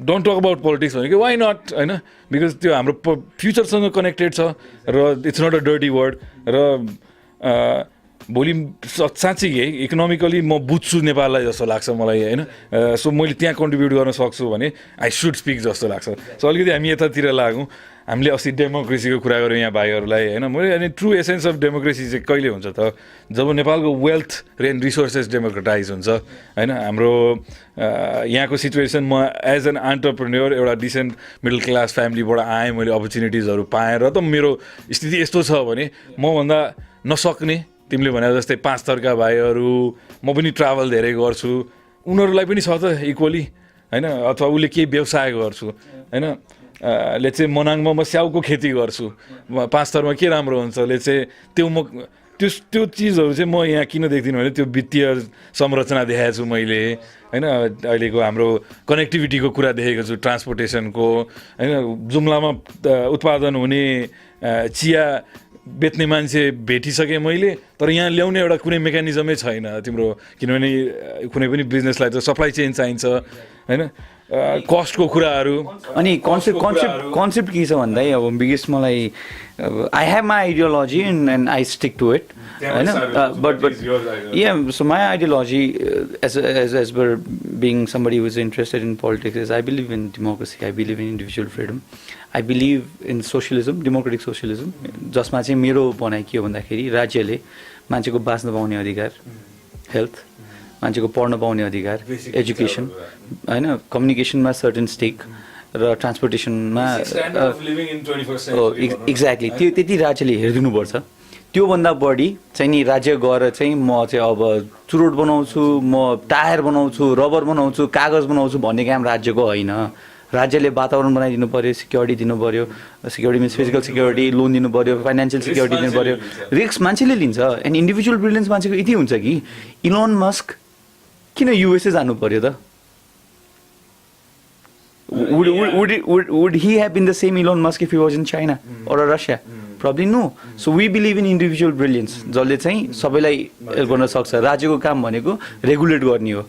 डोन्ट टक अबाउट पोलिटिक्स भनेको वाइ नट होइन बिकज त्यो हाम्रो फ्युचरसँग कनेक्टेड छ र it's not a dirty word र भोलि साँच्चै है इकोनोमिकली म बुझ्छु नेपाललाई जस्तो लाग्छ मलाई होइन सो मैले त्यहाँ कन्ट्रिब्युट गर्न सक्छु भने आई सुड स्पिक जस्तो लाग्छ सो अलिकति हामी यतातिर लागौँ हामीले अस्ति डेमोक्रेसीको कुरा गऱ्यौँ यहाँ भाइहरूलाई होइन मैले अनि ट्रु एसेन्स अफ डेमोक्रेसी चाहिँ कहिले हुन्छ त जब नेपालको वेल्थ एन्ड रिसोर्सेस डेमोक्रेटाइज हुन्छ होइन हाम्रो यहाँको सिचुएसन म एज एन अन्टरप्रेन्योर एउटा डिसेन्ट मिडल क्लास फ्यामिलीबाट आएँ मैले अपर्च्युनिटिजहरू पाएँ र त मेरो स्थिति यस्तो छ भने मभन्दा नसक्ने तिमीले भने जस्तै 5 थरका भाइहरू म पनि ट्राभल धेरै गर्छु उनीहरूलाई पनि छ त इक्वली होइन अथवा उसले केही व्यवसाय गर्छु होइन ले चाहिँ मनाङमा म स्याउको खेती गर्छु 5 थरमा के राम्रो हुन्छ ले चाहिँ त्यो चिजहरू चाहिँ म यहाँ किन देख्दिनँ भने त्यो वित्तीय संरचना देखाएको छु मैले होइन अहिलेको हाम्रो कनेक्टिभिटीको कुरा देखेको छु ट्रान्सपोर्टेसनको होइन जुम्लामा उत्पादन हुने चिया बेच्ने मान्छे भेटिसकेँ मैले तर यहाँ ल्याउने एउटा कुनै मेकानिजमै छैन तिम्रो किनभने कुनै पनि बिजनेसलाई त सप्लाई चेन चाहिन्छ होइन कस्टको कुराहरू अनि कन्सेप्ट के छ भन्दा अब बिगेस्ट मलाई I have my ideology and I stick to it होइन but ya so my ideology as per being somebody who is interested in politics is I believe in democracy I believe in individual freedom I believe in socialism democratic socialism जसमा चाहिँ मेरो भनाइ के हो भन्दाखेरि राज्यले मान्छेको बाँच्न पाउने अधिकार हेल्थ मान्छेको पढ्न पाउने अधिकार एजुकेसन होइन कम्युनिकेसनमा सर्टेन स्टेक र ट्रान्सपोर्टेसनमा एक्ज्याक्टली त्यो त्यति राज्यले हेरिदिनुपर्छ त्योभन्दा बढी चाहिँ नि राज्य गएर चाहिँ म चाहिँ अब चुरोट बनाउँछु म टायर बनाउँछु रबर बनाउँछु कागज बनाउँछु भन्ने काम राज्यको होइन राज्यले वातावरण बनाइदिनु पऱ्यो सिक्योरिटी दिनु पऱ्यो security means physical security loan दिनु पऱ्यो फाइनेन्सियल सिक्योरिटी दिनु पऱ्यो रिस्क मान्छेले लिन्छ एन्ड इन्डिभिजुअल ब्रिलियन्स मान्छेको यति हुन्छ कि इलोन मस्क किन युएसए जानु पर्यो त would he have been the same Elon Musk if he was in China or Russia? Probably no. So we believe in individual brilliance. जसले चाहिँ सबैलाई हेल्प गर्न सक्छ राज्यको काम भनेको रेगुलेट गर्ने हो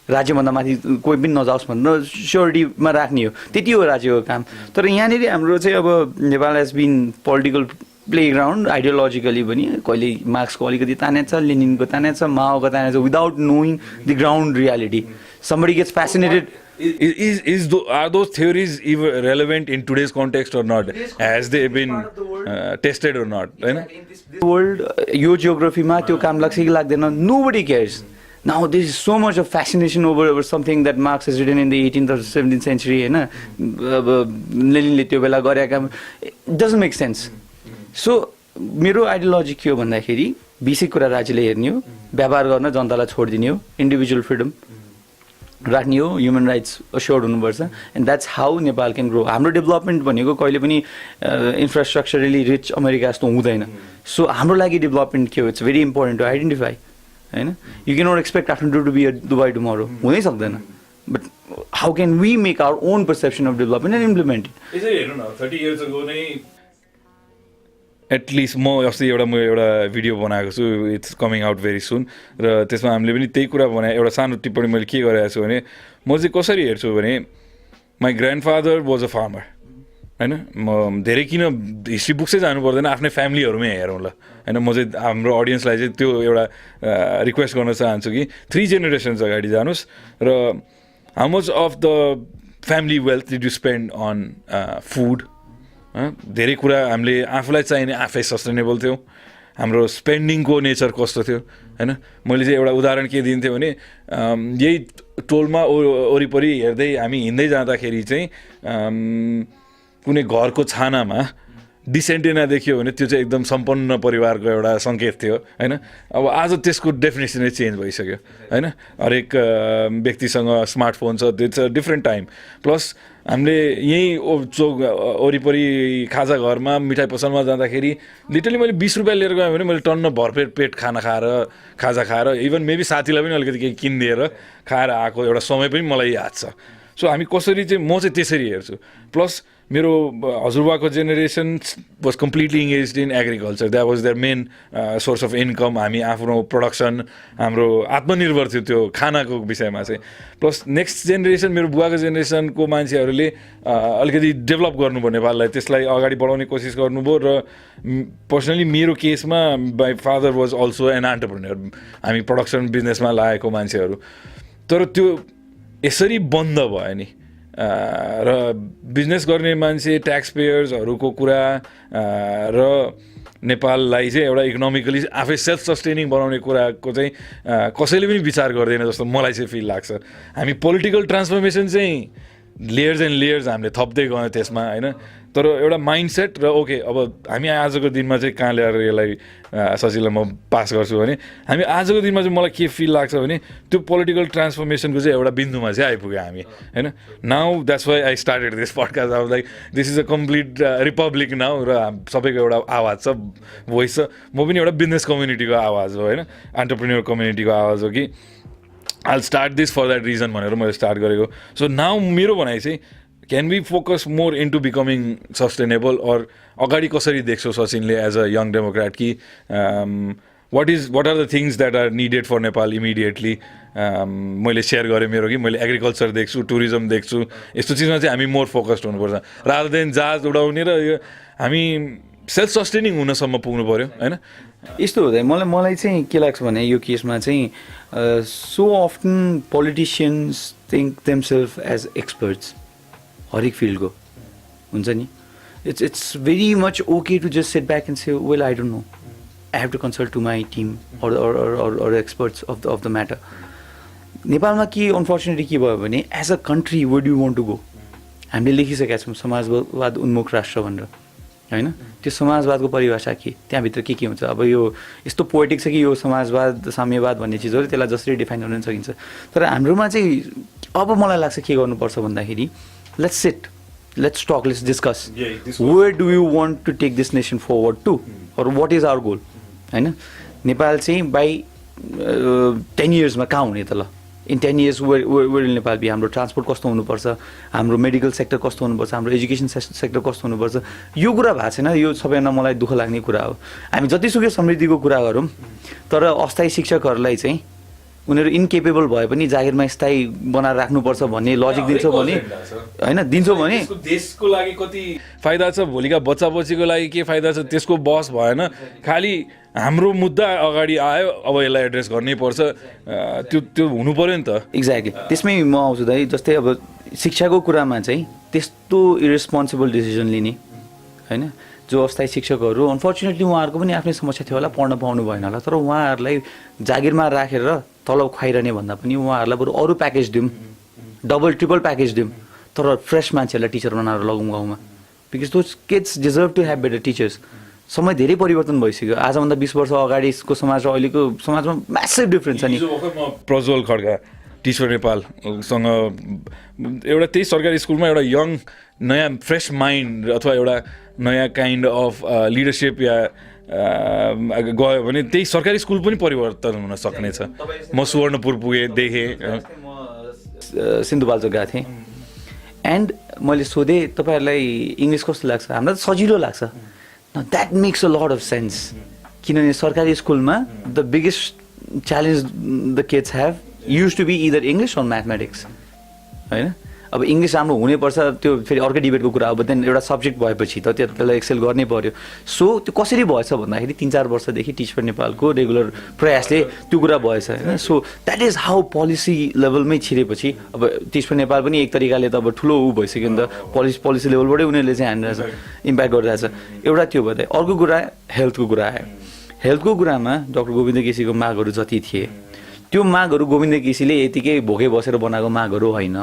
राज्यभन्दा माथि कोही पनि नजाओस् भनेर स्योरिटीमा राख्ने हो त्यति हो राज्यको काम तर यहाँनिर हाम्रो चाहिँ अब Nepal has been political playground ideologically पनि कहिले मार्क्सको अलिकति तानेछ, लेनिनको तानेछ, माओको तानेछ, without knowing the ground reality. Somebody gets fascinated. Are those theories even relevant in today's context or not? Has they been tested or not? In this world, your geography ma त्यो काम लाग्छ कि लाग्दैन, nobody cares. Now there is so much of fascination over something that Marx has written in the 18th or 17th century, हैन, लेनिनले त्यो बेला गरेका काम, it doesn't make sense. So मेरो आइडियोलोजी के हो भन्दाखेरि बेसिक कुरा राज्यले हेर्ने हो, व्यापार गर्न जनतालाई छोड्दिने हो, इन्डिभिजुअल फ्रिडम राख्ने हो, ह्युमन राइट्स अस्योर्ड हुनुपर्छ, and that's how Nepal can grow. हाम्रो डेभलपमेन्ट भनेको कहिले पनि इन्फ्रास्ट्रक्चरली रिच अमेरिका जस्तो हुँदैन. सो हाम्रो लागि डेभलपमेन्ट के हो, it's very important to identify, होइन. You can not expect Kathmandu to be a Dubai tomorrow, हुनै सक्दैन. But how can we make our own perception of development and implement it. यसरी हेर्नु न, 30 years ago नै एटलिस्ट म अस्ति एउटा भिडियो बनाएको छु, इट्स कमिङ आउट भेरी सुन, र त्यसमा हामीले पनि त्यही कुरा बनाएँ. एउटा सानो टिप्पणी मैले के गरेको छु भने, म चाहिँ कसरी हेर्छु भने, माई ग्रान्डफादर वाज अ फार्मर, होइन. म धेरै किन हिस्ट्री बुक्सै जानु पर्दैन, आफ्नै फ्यामिलीहरूमै हेरौँ ल, होइन. म चाहिँ हाम्रो अडियन्सलाई चाहिँ त्यो एउटा रिक्वेस्ट गर्न चाहन्छु कि 3 generations अगाडि जानुहोस् र how much of the family wealth did you spend on food. धेरै कुरा हामीले आफूलाई चाहिने आफै सस्टेनेबल थियौँ. हाम्रो स्पेन्डिङको नेचर कस्तो थियो, होइन. मैले चाहिँ एउटा उदाहरण के दिन्थेँ भने, यही टोलमा वरिपरि हेर्दै हामी हिँड्दै जाँदाखेरि चाहिँ कुनै घरको छानामा डिसेन्टेना देखियो भने त्यो चाहिँ एकदम सम्पन्न परिवारको एउटा सङ्केत थियो, होइन. अब आज त्यसको डेफिनेसनै चेन्ज भइसक्यो, होइन. हरेक व्यक्तिसँग स्मार्टफोन छ, it's a different time. Plus हामीले यहीँ चोक वरिपरि खाजा घरमा मिठाई पसलमा जाँदाखेरि लिटरली मैले 20 रुपियाँ लिएर गएँ भने मैले टन्न भरपेट खाना खाएर खाजा खाएर इभन मेबी साथीलाई पनि अलिकति केही किनिदिएर खाएर आएको एउटा समय पनि मलाई याद छ. सो हामी कसरी चाहिँ, म चाहिँ त्यसरी हेर्छु. प्लस मेरो हजुरबाको generation was completely engage in agriculture, that was their main source of income. हामी आफ्नो प्रोडक्सन, हाम्रो आत्मनिर्भर थियो त्यो खानाको विषयमा चाहिँ. प्लस नेक्स्ट जेनेरेसन, मेरो बुवाको जेनेरेसनको मान्छेहरूले अलिकति डेभलप गर्नुभयो नेपाललाई, त्यसलाई अगाडि बढाउने कोसिस गर्नुभयो. र पर्सनली मेरो केसमा my father was also an entrepreneur, हामी प्रोडक्सन बिजनेसमा लागेको मान्छेहरू. तर त्यो यसरी बन्द भयो नि, र बिजनेस गर्ने मान्छे, ट्याक्स पेयर्सहरूको कुरा र नेपाललाई चाहिँ एउटा इकोनोमिकली आफै सेल्फ सस्टेनिङ बनाउने कुराको चाहिँ कसैले पनि विचार गर्दैन जस्तो मलाई चाहिँ फिल लाग्छ. हामी पोलिटिकल ट्रान्सफर्मेसन चाहिँ लेयर्स एन्ड लेयर्स हामीले थप्दै गयौँ त्यसमा, होइन. तर एउटा माइन्डसेट र ओके, अब हामी आजको दिनमा चाहिँ कहाँ ल्याएर यसलाई सजिलो म पास गर्छु भने, हामी आजको दिनमा चाहिँ मलाई के फिल लाग्छ भने त्यो पोलिटिकल ट्रान्सफर्मेसनको चाहिँ एउटा बिन्दुमा चाहिँ आइपुग्यो हामी, होइन. Now that's why I started this podcast. अब like this is a complete republic now, र सबैको एउटा आवाज छ, भोइस छ. म पनि एउटा बिजनेस कम्युनिटीको आवाज हो, होइन, एन्टरप्रेन्योर कम्युनिटीको आवाज हो कि I'll start this for that reason भनेर मैले स्टार्ट गरेको. सो नाउ मेरो भनाइ चाहिँ, can we focus more into becoming sustainable, और अगाडि कसरी देख्छौ सचिनले एज अ यङ डेमोक्रेट कि what are the things that are needed for Nepal immediately? मैले सेयर गरेँ मेरो कि मैले एग्रिकल्चर देख्छु, टुरिज्म देख्छु, यस्तो चिजमा चाहिँ हामी मोर फोकस्ड हुनुपर्छ, रादर देन जहाज उडाउने. र यो हामी सेल्फ सस्टेनिङ हुनसम्म पुग्नु पऱ्यो, होइन. यस्तो हुँदैन. मलाई चाहिँ के लाग्छ भने यो केसमा चाहिँ so often politicians think themselves as experts हरेक फिल्डको हुन्छ नि. It's very much okay to just set back and say well I don't know, I have to consult to my team or experts of the matter. नेपालमा के unfortunately के भयो भने, as a country where do you want to go, हामीले लेखिसकेका छौँ समाजवाद उन्मुख राष्ट्र भनेर, होइन. त्यो समाजवादको परिभाषा के, त्यहाँभित्र के हुन्छ. अब यो यस्तो पोएटिक छ कि यो समाजवाद साम्यवाद भन्ने चिजहरू त्यसलाई जसरी डिफाइन गर्न सकिन्छ. तर हाम्रोमा चाहिँ अब मलाई लाग्छ के गर्नुपर्छ भन्दाखेरि, let's talk, let's discuss. Where do you want to take this nation forward to, or what is our goal, होइन. नेपाल चाहिँ बाई 10 yearsमा कहाँ हुने त ल. In 10 years where will Nepal be? हाम्रो ट्रान्सपोर्ट कस्तो हुनुपर्छ, हाम्रो मेडिकल सेक्टर कस्तो हुनुपर्छ, हाम्रो एजुकेसन सेक्टर कस्तो हुनुपर्छ, यो कुरा भएको छैन. यो सबैभन्दा मलाई दुःख लाग्ने कुरा हो. हामी जतिसुकै समृद्धिको कुरा गरौँ, तर अस्थायी शिक्षकहरूलाई चाहिँ उनीहरू इन्केपेबल भए पनि जागिरमा स्थायी बनाएर राख्नुपर्छ भन्ने लजिक दिन्छौ भने होइन दिन्छौ भने देशको लागि कति फाइदा छ, भोलिका बच्चा बच्चीको लागि के फाइदा छ त्यसको बहस भएन, खालि हाम्रो मुद्दा अगाडि आयो अब यसलाई एड्रेस गर्नै पर्छ, त्यो हुनु पर्यो नि त। एक्ज्याक्टली त्यसमै म आउँछु दाइ। जस्तै अब शिक्षाको कुरामा चाहिँ त्यस्तो इरेस्पोन्सिबल डिसिजन लिने होइन, जो अस्थायी शिक्षकहरू अनफर्चुनेटली उहाँहरूको पनि आफ्नै समस्या थियो होला, पढ्न पाउनु भएन होला, तर उहाँहरूलाई जागिरमा राखेर तलब खुवाइरहने भन्दा पनि उहाँहरूलाई बरु अरू प्याकेज दिउँ, डबल ट्रिपल प्याकेज दिउँ, तर फ्रेस मान्छेहरूलाई टिचर बनाएर लगाउँ गाउँमा, because those kids deserve to have better teachers. समय धेरै परिवर्तन भइसक्यो, आजभन्दा 20 वर्ष अगाडिको समाज र अहिलेको समाजमा म्यासिभ डिफ्रेन्स छ नि। प्रज्वल खड्का टिचर नेपालसँग एउटा त्यही सरकारी स्कुलमा एउटा यङ नयाँ फ्रेस माइन्ड अथवा एउटा नयाँ काइन्ड अफ लिडरसिप या गयो भने त्यही सरकारी स्कुल पनि परिवर्तन हुन सक्नेछ। म सुवर्णपुर पुगेँ, देखेँ, सिन्धुपाल्चोक गएको थिएँ एन्ड मैले सोधेँ तपाईँहरूलाई इङ्ग्लिस कस्तो लाग्छ? हामीलाई त सजिलो लाग्छ। That makes a lot of sense, किनभने सरकारी स्कुलमा the biggest challenge the kids have use to be either English or mathematics होइन। अब इङ्ग्लिस राम्रो हुनैपर्छ, त्यो फेरि अर्कै डिबेटको कुरा। अब देन एउटा सब्जेक्ट भएपछि त त्यसलाई एक्सेल गर्नै पर्यो। सो त्यो कसरी भएछ भन्दाखेरि 3-4 वर्षदेखि टिच फर नेपालको रेगुलर प्रयासले त्यो कुरा भएछ होइन। So that is how policy लेभलमै छिरेपछि अब टिच फर नेपाल पनि एक तरिकाले त अब ठुलो ऊ भइसक्यो नि त, पोलिसी लेभलबाटै उनीहरूले चाहिँ हानिरहेछ, इम्प्याक्ट गरिरहेछ। एउटा त्यो भयो। अर्को कुरा हेल्थको कुरा आयो। हेल्थको कुरामा डाक्टर गोविन्द केसीको मागहरू जति थिए त्यो मागहरू गोविन्द केसीले यतिकै भोगे बसेर बनाएको मागहरू होइन।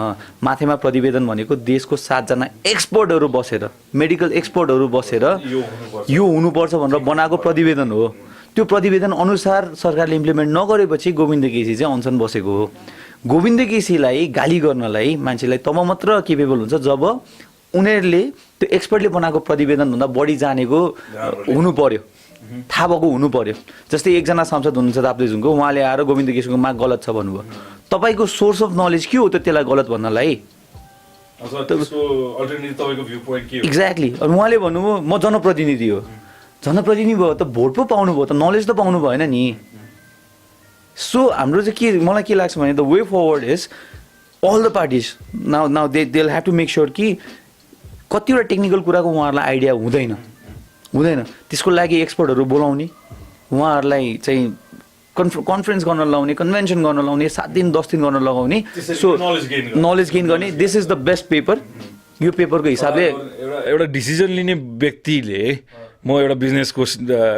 माथिमा प्रतिवेदन भनेको देशको 7 जना एक्सपर्टहरू बसेर, मेडिकल एक्सपर्टहरू बसेर यो हुनुपर्छ भनेर बनाएको प्रतिवेदन हो। त्यो प्रतिवेदन अनुसार सरकारले इम्प्लिमेन्ट नगरेपछि गोविन्द केसी चाहिँ अनसन बसेको हो। गोविन्द केसीलाई गाली गर्नलाई मान्छेलाई तब मात्र केपेबल हुन्छ जब उनीहरूले त्यो एक्सपर्टले बनाएको प्रतिवेदनभन्दा बढी जानेको हुनु पर्यो, थाहा भएको हुनु पर्यो। जस्तै एकजना सांसद हुनुहुन्छ ताप्लेजुङको, उहाँले आएर गोविन्द केसीको माग गलत छ भन्नुभयो। तपाईँको सोर्स अफ नलेज के हो त त्यसलाई गलत भन्नलाई? एक्ज्याक्टली। अनि उहाँले भन्नुभयो म जनप्रतिनिधि हो। जनप्रतिनिधि भयो त भोट पो पाउनु भयो त, नलेज त पाउनु भएन नि। सो हाम्रो चाहिँ के, मलाई के लाग्छ भने the way forward is all the parties now they will have to make sure कि कतिवटा टेक्निकल कुराको उहाँहरूलाई आइडिया हुँदैन, त्यसको लागि एक्सपर्टहरू बोलाउने, उहाँहरूलाई चाहिँ कन्फरेन्स गर्न लगाउने, कन्भेन्सन गर्न लगाउने, 7 दिन 10 दिन गर्न लगाउने। सो नलेज गेन गर्ने। This is the best paper. यो पेपरको हिसाबले एउटा डिसिजन लिने व्यक्तिले, म एउटा बिजनेसको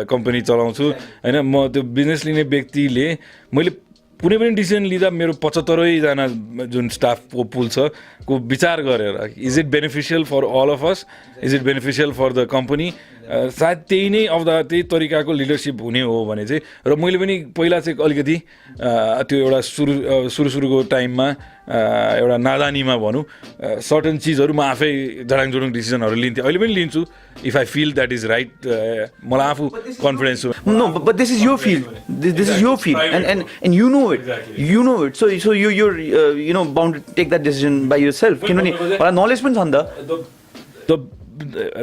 कम्पनी चलाउँछु होइन, म त्यो बिजनेस लिने व्यक्तिले मैले कुनै पनि डिसिजन लिँदा मेरो 75 जना जुन स्टाफको पुल छ को विचार गरेर is it beneficial for all of us, is it beneficial for the company, सायद त्यही नै त्यही तरिकाको लिडरसिप हुने हो भने चाहिँ। र मैले पनि पहिला चाहिँ अलिकति त्यो एउटा सुरुको टाइममा एउटा नादानीमा भनौँ सर्टन चिजहरू म आफै जडाङजोडुङ डिसिजनहरू लिन्थेँ, अहिले पनि लिन्छु if I feel that is right. मलाई आफू कन्फिडेन्स छु। No but this is your field, this is your field and you know it, so you know bound to take that decision by yourself, किनभने मलाई knowledge पनि छ नि त।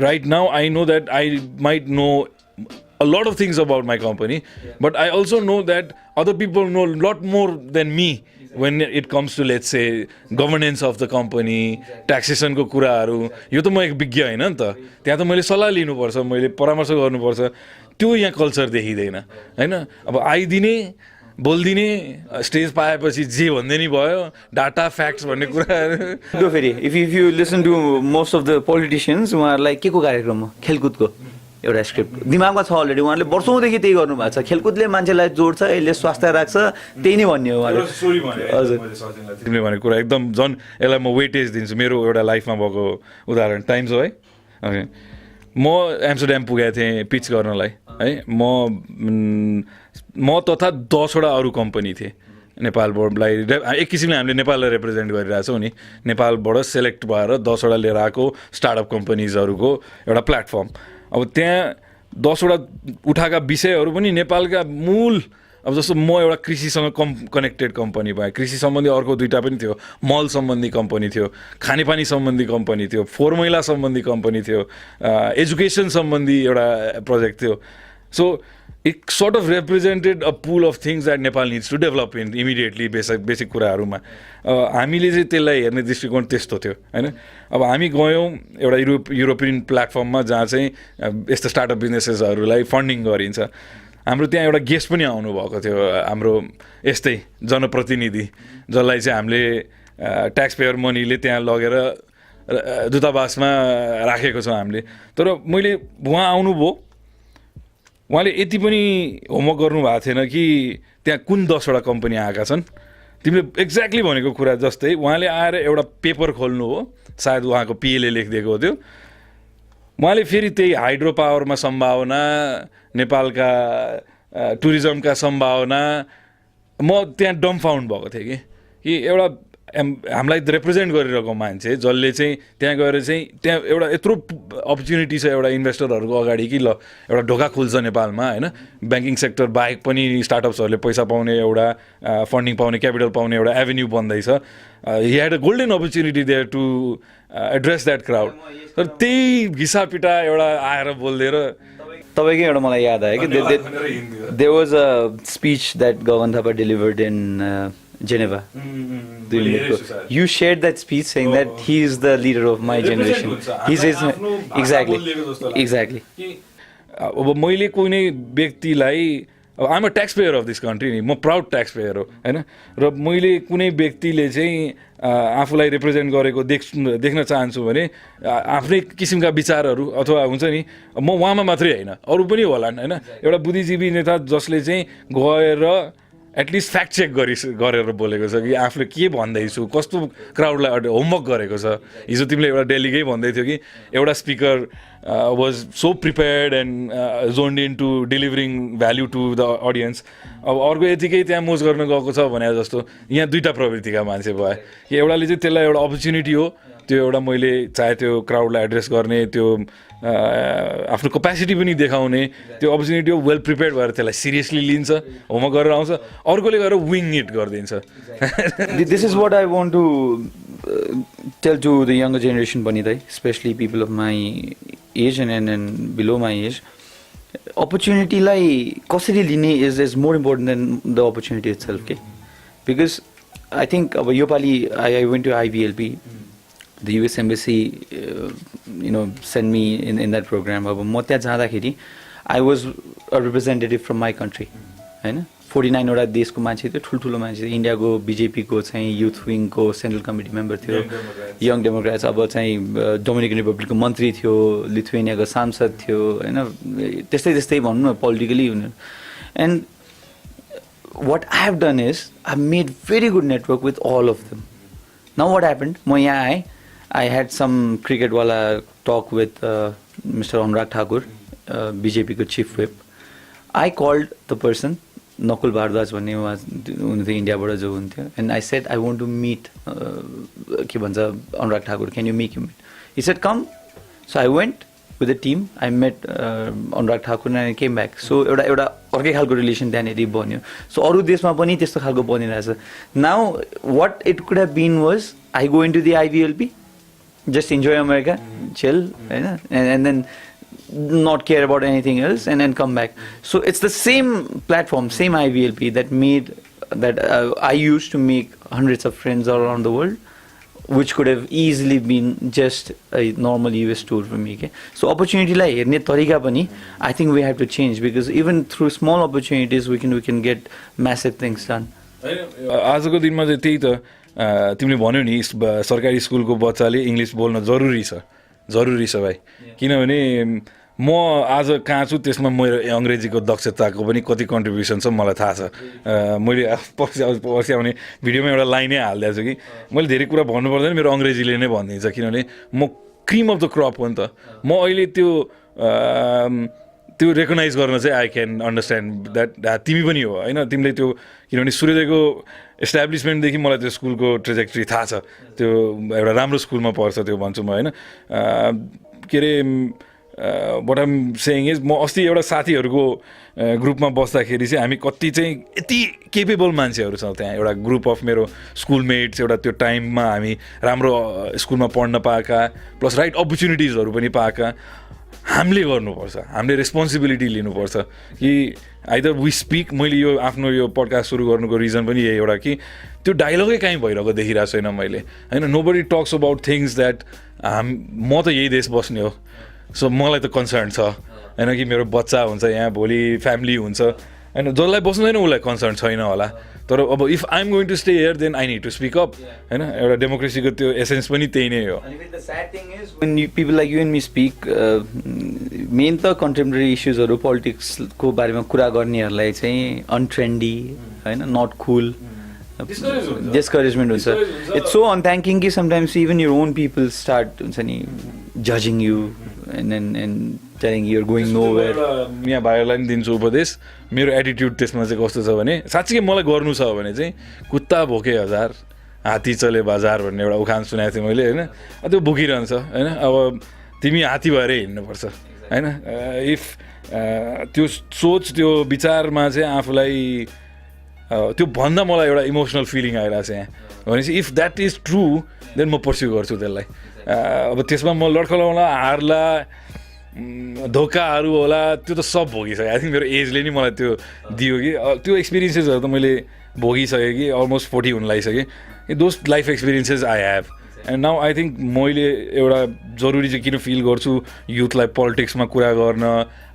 Right now I know that I might know a lot of things about my company, but I also know that other people know a lot more than me when it comes to, let's say, governance of the company, taxation को कुराहरू। यो त म एक विज्ञ होइन नि त, त्यहाँ त मैले सल्लाह लिनुपर्छ, मैले परामर्श गर्नुपर्छ। त्यो यहाँ कल्चर देखिँदैन होइन। अब आइदिने बोलिदिने, स्टेज पाएपछि जे भन्दै नि भयो, डाटा फ्याक्ट्स भन्ने कुराहरू। फेरि if you listen to most of the politicians, उहाँहरूलाई के को कार्यक्रम हो? खेलकुदको एउटा स्क्रिप्ट दिमागमा छ अलरेडी। उहाँहरूले वर्षौँदेखि त्यही गर्नु भएको छ। खेलकुदले मान्छेलाई जोड्छ, यसले स्वास्थ्य राख्छ, त्यही नै भन्ने हो उहाँले। हजुर, तिमीले भनेको कुरा एकदम झन् यसलाई म वेटेज दिन्छु। मेरो एउटा लाइफमा भएको उदाहरण टाइम्स हो है। ओके, म एम्स्टरड्याम पुगेको थिएँ पिच गर्नलाई है। म तथा 10वटा अरू कम्पनी थिए नेपालबाटलाई। एक किसिमले हामीले नेपाललाई रिप्रेजेन्ट गरिरहेछौँ नि। नेपालबाट सेलेक्ट भएर 10वटा लिएर आएको स्टार्टअप कम्पनीजहरूको एउटा प्लेटफर्म। अब त्यहाँ 10वटा उठाएका विषयहरू पनि नेपालका मूल, अब जस्तो म एउटा कृषिसँग कनेक्टेड कम्पनी भएँ, कृषि सम्बन्धी अर्को 2टा पनि थियो, मल सम्बन्धी कम्पनी थियो, खानेपानी सम्बन्धी कम्पनी थियो, फोहोर मैला सम्बन्धी कम्पनी थियो, एजुकेसन सम्बन्धी एउटा प्रोजेक्ट थियो। So it sort of represented a pool of things that Nepal needs to develop in immediately basic कुराहरुमा हामीले चाहिँ त्यसलाई हेर्ने दृष्टिकोण त्यस्तो थियो हैन अब हामी गयौं एउटा युरोपियन प्लेटफर्ममा जहाँ चाहिँ यस्तो स्टार्टअप बिजनेसेसहरुलाई फन्डिङ गरिन्छ हाम्रो त्यहाँ एउटा गेस्ट पनि आउनु भएको थियो हाम्रो यस्तै जनप्रतिनिधि जसलाई चाहिँ हामीले ट्याक्स पेयर मनीले त्यहाँ लगेर दूतावासमा राखेको छौं हामीले तर मैले उहाँ आउनुभयो उहाँले यति पनि होमवर्क गर्नु भएको थिएन कि त्यहाँ कुन 10 वटा कम्पनी आएका छन् तिमीले एक्ज्याक्टली भनेको कुरा जस्तै उहाँले आएर एउटा पेपर खोल्नु हो सायद उहाँको पीएले लेखिदिएको थियो उहाँले फेरि त्यही हाइड्रो पावरमा सम्भावना नेपालका टुरिज्मका सम्भावना म त्यहाँ डम्फाउन्ड भएको थिएँ कि एउटा हामीलाई रिप्रेजेन्ट गरिरहेको मान्छे जसले चाहिँ त्यहाँ गएर चाहिँ त्यहाँ एउटा यत्रो अपर्च्युनिटी छ एउटा इन्भेस्टरहरूको अगाडि कि ल एउटा ढोका खुल्छ नेपालमा हैन ब्याङ्किङ सेक्टर बाहेक पनि स्टार्टअप्सहरूले पैसा पाउने एउटा फन्डिङ पाउने क्यापिटल पाउने एउटा एभेन्यू बन्दैछ he had a golden opportunity there to address that crowd तर त्यही घिसापिटा एउटा आएर बोलिदिएर तपाईँकै एउटा मलाई याद आयो कि there was a speech that Gagan Thapa delivered in Geneva. You shared that speech saying that he is the leader of my generation. He says exactly. अब मैले कुनै व्यक्तिलाई I'm a taxpayer of this country नि म प्राउड taxpayer हो हैन र मैले कुनै व्यक्तिले चाहिँ आफूलाई रिप्रेजेन्ट गरेको देख्न चाहन्छु भने आफ्नै किसिमका विचारहरू अथवा हुन्छ नि म उहाँमा मात्रै हैन अरु पनि होलान् हैन एउटा बुद्धिजीवी नेता जसले चाहिँ गएर एटलिस्ट फ्याक्ट चेक गरेर बोलेको छ कि आफूले के भन्दैछु कस्तो क्राउडलाई होमवर्क गरेको छ हिजो तिमीले एउटा दिल्लीकै भन्दै थियो कि एउटा speaker was so prepared and zoned in to delivering value to the audience अब अर्को यतिकै त्यहाँ मोज गर्न गएको छ भने जस्तो यहाँ दुईटा प्रवृत्तिका मान्छे भए कि एउटाले चाहिँ त्यसलाई एउटा अपर्च्युनिटी हो त्यो एउटा मैले चाहे त्यो क्राउडलाई एड्रेस गर्ने त्यो आफ्नो क्यापेसिटी पनि देखाउने त्यो अपर्च्युनिटी हो वेल प्रिपेयर्ड भएर त्यसलाई सिरियसली लिन्छ होमवर्क गरेर आउँछ अर्कोले गएर विङ इट गरिदिन्छ this is what I want to tell to the younger generation पनि दाइ specially people of my age and below my age अपर्च्युनिटीलाई कसरी लिने is more important than the opportunity itself के बिकज आई थिङ्क अब योपालि I went to आइबिएलपी the US embassy sent me in that program अब म त्यहाँ जाँदाखेरि I was a representative from my country हैन 49 वटा देशको मान्छे थियो ठुल्ठुलो मान्छे थियो इन्डियाको बीजेपीको चाहिँ युथ विङको सेन्ट्रल कमिटी मेम्बर थियो यङ डेमोक्रेट्स अब चाहिँ डोमिनिकन रिपब्लिकको मन्त्री थियो लिथुएनियाको सांसद थियो हैन त्यस्तै भन्नु न politically and what I have done is I've made very good network with all of them. Now what happened म यहाँ आएँ I had some cricket wala talk with Mr. Anurag Thakur, BJP ko chief whip. I called the person, Nakul Bharadwaj भन्ने उनी India बाट जो हुन्थ्यो and I said I want to meet के भन्छ Anurag Thakur, can you make him meet? He said come. So I went with the team. I met Anurag Thakur and I came back. So एउटा अर्कै खालको relation त्यहाँनिर बन्यो. So अरू देशमा पनि त्यस्तो खालको बनिरहेछ. Now what it could have been was I go into the IVLP, just enjoy America, chill, and then not care about anything else and then come back. So it's the same platform, same IVLP that made that I used to make hundreds of friends all around the world, which could have easily been just a normal US tour for me. Okay? So opportunity lai herne tarika pani I think we have to change because even through small opportunities we can get massive things done. आजको दिनमा चाहिँ त्यही त तिमीले भन्यौ नि सरकारी स्कुलको बच्चाले English बोल्न जरुरी छ भाइ किनभने म आज कहाँ छु त्यसमा मेरो अङ्ग्रेजीको दक्षताको पनि कति कन्ट्रिब्युसन छ मलाई थाहा छ मैले पछि आउने भिडियोमा एउटा लाइनै हालिदिएको छु कि मैले धेरै कुरा भन्नु पर्दैन मेरो अङ्ग्रेजीले नै भनिदिन्छ किनभने म क्रिम अफ द क्रप हो नि त म अहिले त्यो रेकगनाइज गर्न चाहिँ आई क्यान अन्डरस्ट्यान्ड द्याट तिमी पनि हो होइन तिमीले त्यो किनभने सूर्योदयको एस्टाब्लिसमेन्टदेखि मलाई त्यो स्कुलको ट्रेजेक्ट्री थाहा छ त्यो एउटा राम्रो स्कुलमा पढ्छ त्यो भन्छु म होइन के अरे वाट आइम सेइङ इज म अस्ति एउटा साथीहरूको ग्रुपमा बस्दाखेरि चाहिँ हामी कति चाहिँ यति केपेबल मान्छेहरू छौँ त्यहाँ एउटा ग्रुप अफ मेरो स्कुलमेट्स एउटा त्यो टाइममा हामी राम्रो स्कुलमा पढ्न पाएका प्लस राइट अपर्च्युनिटिजहरू पनि पाएका हामीले गर्नुपर्छ, हामीले रेस्पोन्सिबिलिटी लिनुपर्छ कि आइदर वी स्पिक. मैले यो आफ्नो यो पडकास्ट सुरु गर्नुको रिजन पनि यही एउटा कि त्यो डायलगै कहीँ भइरहेको देखिरहेको छैन मैले होइन. Nobody talks about things that म त यही देश बस्ने हो, सो मलाई त कन्सर्न छ होइन कि मेरो बच्चा हुन्छ यहाँ, भोलि फ्यामिली हुन्छ होइन. जसलाई बस्दैन उसलाई कन्सर्न छैन होला, तर अब if I am going to stay here then I need to speak up होइन. एउटा डेमोक्रेसीको त्यो एसेन्स पनि त्यही नै हो. when people like you and me speak, main त कन्टेम्पोरेरी इस्युजहरू पोलिटिक्सको बारेमा कुरा गर्नेहरूलाई चाहिँ अनट्रेन्डी होइन, नट कुल, डिस्करेजमेन्ट हुन्छ. इट्स सो अनथ्याङ्किङ कि sometimes even your own people start हुन्छ नि जजिङ you and telling you're going nowhere. यहाँ भाइहरूलाई पनि दिन्छु उपदेश. मेरो एटिट्युड त्यसमा चाहिँ कस्तो छ भने साँच्चै मलाई गर्नु छ भने चाहिँ कुत्ता भोके हजार हात्ती चले बजार भन्ने एउटा उखान सुनाएको थिएँ मैले होइन. त्यो बोकिरहन्छ होइन. अब तिमी हात्ती भएरै हिँड्नुपर्छ होइन. इफ त्यो सोच त्यो विचारमा चाहिँ आफूलाई त्यो भन्दा मलाई एउटा इमोसनल फिलिङ आइरहेको छ यहाँ भनेपछि if that is true then म पर्स्यु गर्छु त्यसलाई. अब त्यसमा म लड्खलाउला हार्ला धोकाहरू होला त्यो त सब भोगिसकेँ. आई थिङ्क मेरो एजले नि मलाई त्यो दियो कि त्यो एक्सपिरियन्सेसहरू त मैले भोगिसकेँ कि अलमोस्ट 40 हुन लागिसकेँ. Those life experiences I have and now I think मैले एउटा जरुरी चाहिँ किन फिल गर्छु युथलाई पोलिटिक्समा कुरा गर्न,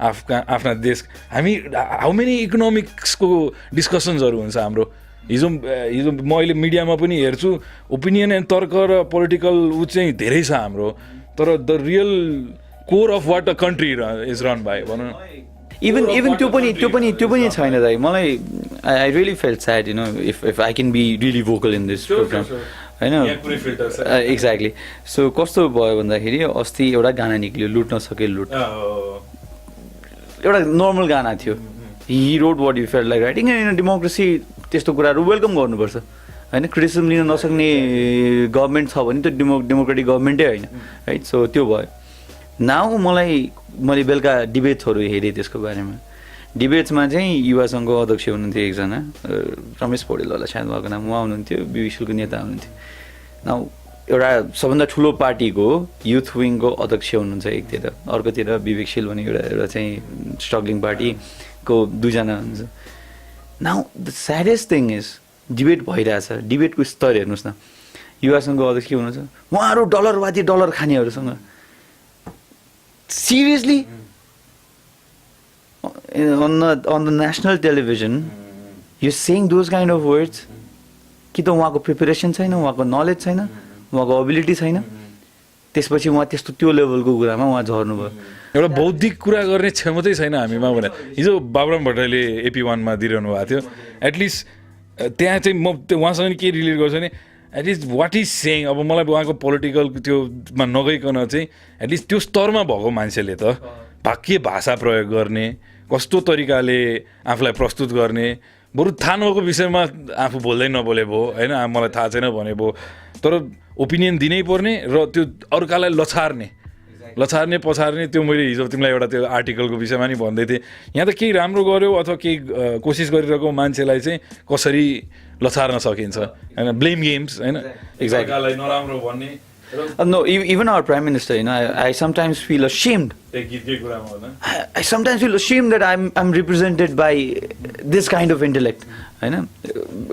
आफ्ना देश. हामी हाउ मेनी इकोनोमिक्सको डिस्कसन्सहरू हुन्छ हाम्रो. हिजो म अहिले मिडियामा पनि हेर्छु ओपिनियन एन्ड तर्क र पोलिटिकल ऊ चाहिँ धेरै छ हाम्रो, तर the real core of what a country is run by भनौँ न. इभन त्यो पनि छैन दाइ. मलाई I really felt sad you know if I can be really vocal in this program होइन. एक्ज्याक्टली. सो कस्तो भयो भन्दाखेरि अस्ति एउटा गाना निक्ल्यो लुट्न सके लुट, एउटा नर्मल गाना थियो. He wrote what you felt like writing and democracy त्यस्तो कुराहरू वेलकम गर्नुपर्छ होइन. क्रिटिसिजम लिन नसक्ने गभर्मेन्ट छ भने त डेमोक्रेटिक गभर्मेन्टै होइन राइट. सो त्यो भयो. नाउ मैले बेलुका डिबेट्सहरू हेरेँ त्यसको बारेमा. डिबेट्समा चाहिँ युवा सङ्घको अध्यक्ष हुनुहुन्थ्यो एकजना, रमेश पौडेल होला सायद उहाँको नाम, उहाँ हुनुहुन्थ्यो, विश्वको नेता हुनुहुन्थ्यो. नाउ एउटा सबभन्दा ठुलो पार्टीको युथ विङको अध्यक्ष हुनुहुन्छ एकतिर, अर्कोतिर विवेकशील भन्ने एउटा चाहिँ स्ट्रगलिङ पार्टीको दुईजना हुन्छ. Now the saddest thing is debate भइरहेछ, डिबेटको स्तर हेर्नुहोस् न. युवा सङ्घको अध्यक्ष के हुनुहुन्छ, उहाँहरू डलरवादी dollar खानेहरूसँग seriously on the national television you're saying those kind of words कि त उहाँको प्रिपेरेसन छैन, उहाँको नलेज छैन, उहाँको एबिलिटी छैन. त्यसपछि उहाँ त्यस्तो त्यो लेभलको कुरामा उहाँ झर्नुभयो. एउटा बौद्धिक कुरा गर्ने क्षमतै छैन हामीमा भने. हिजो बाबुराम भट्टराईले AP1मा दिइरहनु भएको थियो. एटलिस्ट त्यहाँ चाहिँ म उहाँसँग नि के रिलेट गर्छु भने एटलिस्ट वाट इज सेङ. अब मलाई उहाँको पोलिटिकल त्योमा नगइकन चाहिँ एटलिस्ट त्यो स्तरमा भएको मान्छेले त के भाषा प्रयोग गर्ने, कस्तो तरिकाले आफूलाई प्रस्तुत गर्ने, बरु थाहा नभएको विषयमा आफू बोल्दै नबोले भयो होइन, मलाई थाहा छैन भने भयो, तर ओपिनियन दिनै पर्ने र त्यो अर्कालाई लछार्ने पछार्ने. त्यो मैले हिजो तिमीलाई एउटा त्यो आर्टिकलको विषयमा नि भन्दै थिएँ. यहाँ त केही राम्रो गर्यो अथवा केही कोसिस गरिरहेको मान्छेलाई चाहिँ कसरी लछार्न सकिन्छ होइन, ब्लेम गेम्स होइन, एक्ज्याक्टली नराम्रो भन्ने. No, even our prime minister, you know, I sometimes feel ashamed. I sometimes feel ashamed that I'm represented by this kind of intellect. होइन,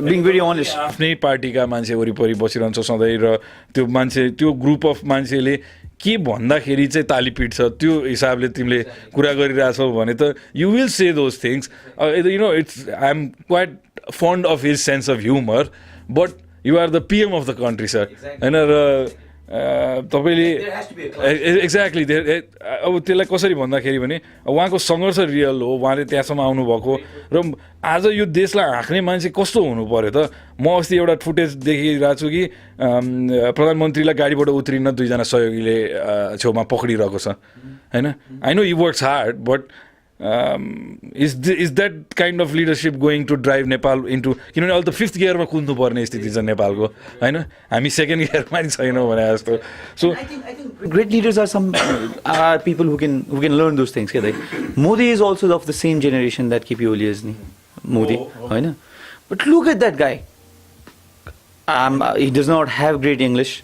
being very honest. आफ्नै पार्टीका मान्छे वरिपरि बसिरहन्छ सधैँ र त्यो मान्छे त्यो ग्रुप अफ मान्छेले के भन्दाखेरि चाहिँ ताली पिट्छ त्यो हिसाबले तिमीले कुरा गरिरहेछौ भने त you will say those things. You know it's I am quite fond of his sense of humour but you are the PM of the country sir होइन. र तपाईँले एक्ज्याक्टली अब त्यसलाई कसरी भन्दाखेरि भने उहाँको सङ्घर्ष रियल हो, उहाँले त्यहाँसम्म आउनुभएको र आज यो देशलाई हाँक्ने मान्छे कस्तो हुनु पऱ्यो त. म अस्ति एउटा फुटेज देखिरहेको छु कि प्रधानमन्त्रीलाई गाडीबाट उत्रिन 2 जना सहयोगीले छेउमा पक्रिरहेको छ होइन. I know you works hard but is that kind of leadership going to drive Nepal into, किनभने अहिले त 5th गियरमा कुद्नुपर्ने स्थिति छ नेपालको होइन, हामी 2nd गियरमा नि छैनौँ भने जस्तो. So I think great leaders are people who can learn those things. Modi is also of the same generation that KP Oli is. Modi, होइन. But look at that guy. He does not have great English.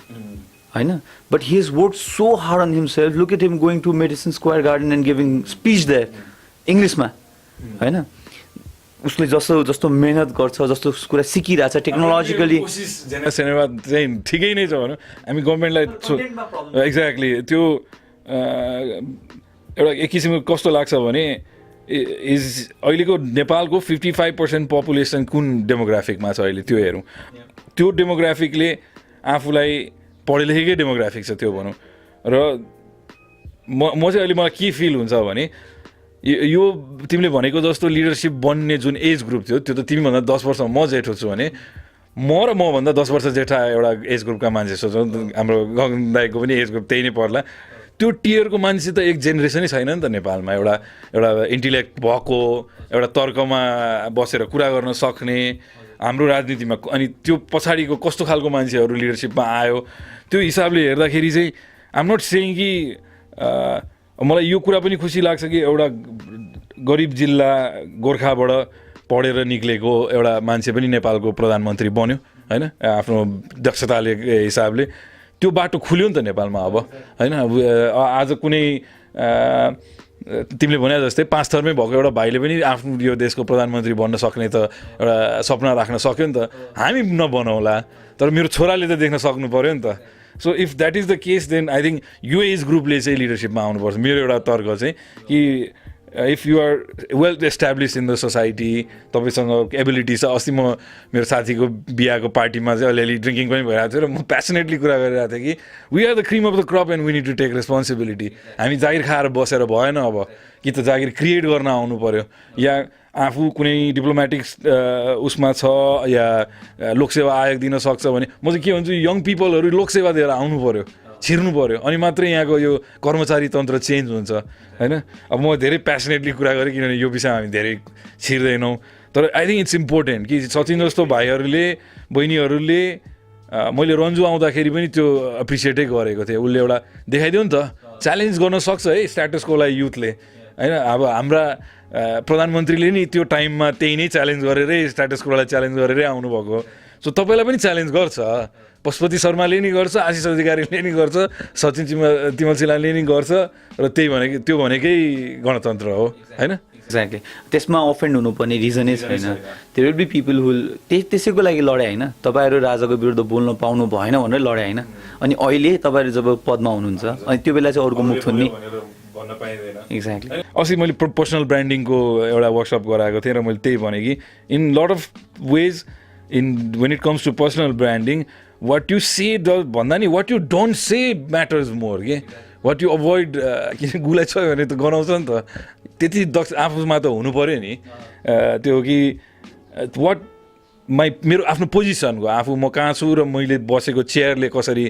होइन but he has work so hard on himself look at him going to Madison Square Garden and giving speech there इङ्ग्लिसमा होइन उसले जस्तो मेहनत गर्छ जस्तो कुरा सिकिरहेछ technologically cinema चाहिँ ठिकै नै छ भनौँ हामी गभर्मेन्टलाई एक्ज्याक्टली त्यो एउटा एक किसिमको कस्तो लाग्छ भने इज अहिलेको नेपालको 55% पपुलेसन कुन डेमोग्राफिकमा छ अहिले त्यो हेरौँ त्यो डेमोग्राफिकले आफूलाई पढे लेखेकै डेमोग्राफिक छ त्यो भनौँ र म चाहिँ अहिले मलाई के फिल हुन्छ भने यो तिमीले भनेको जस्तो लिडरसिप बन्ने जुन एज ग्रुप थियो त्यो त तिमीभन्दा 10 वर्ष म जेठो छु भने म र मभन्दा 10 वर्ष जेठा एउटा एज ग्रुपका मान्छे सोचौँ हाम्रो गगन दाइको पनि एज ग्रुप त्यही नै पर्ला त्यो टियरको मान्छे त एक जेनेरेसनै छैन नि त नेपालमा एउटा इन्टेलेक्ट भएको एउटा तर्कमा बसेर कुरा गर्न सक्ने हाम्रो राजनीतिमा अनि त्यो पछाडिको कस्तो खालको मान्छेहरू लिडरसिपमा आयो त्यो हिसाबले हेर्दाखेरि चाहिँ आम नट सेइङ कि मलाई यो कुरा पनि खुसी लाग्छ कि एउटा गरिब जिल्ला गोर्खाबाट पढेर निक्लेको एउटा मान्छे पनि नेपालको प्रधानमन्त्री बन्यो होइन आफ्नो दक्षताले हिसाबले त्यो बाटो खुल्यो नि त नेपालमा अब होइन आज कुनै तिमीले भने जस्तै 5 थरमै भएको एउटा भाइले पनि आफ्नो यो देशको प्रधानमन्त्री बन्न सक्ने त एउटा सपना राख्न सक्यो नि त हामी नबनाउला तर मेरो छोराले त देख्न सक्नु पऱ्यो नि त so if that is the case then I think यो एज ग्रुपले चाहिँ लिडरसिपमा आउनुपर्छ मेरो एउटा तर्क चाहिँ कि if you are well establish in the society तपाईँसँग एबिलिटी छ अस्ति म मेरो साथीको बिहाको पार्टीमा चाहिँ अलिअलि ड्रिङ्किङ पनि भइरहेको थियो र म प्यासनेटली कुरा गरिरहेको थिएँ कि we are the cream of the crop and we need to take responsibility हामी जागिर खाएर बसेर भएन अब कि त जागिर क्रिएट गर्न आउनु पऱ्यो या आफू कुनै डिप्लोमेटिक उसमा छ या लोकसेवा आयोग दिन सक्छ भने म चाहिँ के भन्छु यङ पिपलहरू लोकसेवा दिएर आउनु पऱ्यो छिर्नु पऱ्यो अनि मात्रै यहाँको यो कर्मचारी तन्त्र चेन्ज हुन्छ होइन अब म धेरै प्यासनेटली कुरा गरेँ किनभने यो विषयमा हामी धेरै छिर्दैनौँ तर आई थिङ्क इट्स इम्पोर्टेन्ट कि सचिन जस्तो भाइहरूले बहिनीहरूले मैले रन्जु आउँदाखेरि पनि त्यो एप्रिसिएटै गरेको थिएँ उसले एउटा देखाइदियो नि त च्यालेन्ज गर्न सक्छ है स्ट्याटसकोलाई युथले होइन अब हाम्रा प्रधानमन्त्रीले नि त्यो टाइममा त्यही नै च्यालेन्ज गरेरै स्ट्याटसकोलाई च्यालेन्ज गरेरै आउनुभएको सो तपाईँलाई पनि च्यालेन्ज गर्छ पशुपति शर्माले नि गर्छ आशिष अधिकारीले नि गर्छ सचिन तिमलसेनाले नि गर्छ र त्यो भनेकै गणतन्त्र हो होइन एक्ज्याक्टली त्यसमा अफेन्ड हुनुपर्ने रिजनै छैन देयर विल बी पिपल हुल त्यसैको लागि लडाइ होइन तपाईँहरू राजाको विरुद्ध बोल्न पाउनु भएन भनेर लडाइ होइन अनि अहिले तपाईँहरू जब पदमा हुनुहुन्छ अनि त्यो बेला चाहिँ अरूको मुख थुन्ने एक्ज्याक्टली अस्ति मैले पर्सनल ब्रान्डिङको एउटा वर्कसप गराएको थिएँ र मैले त्यही भने कि in lot of ways in when it comes to personal branding what you say भन्दा नि what you don't say matters more के वाट यु अभोइड किन गुलाइ छ भने त गराउँछ नि त त्यति दक्ष आफूमा त हुनु पऱ्यो नि त्यो कि वाट मेरो आफ्नो पोजिसनको आफू म कहाँ छु र मैले बसेको चेयरले कसरी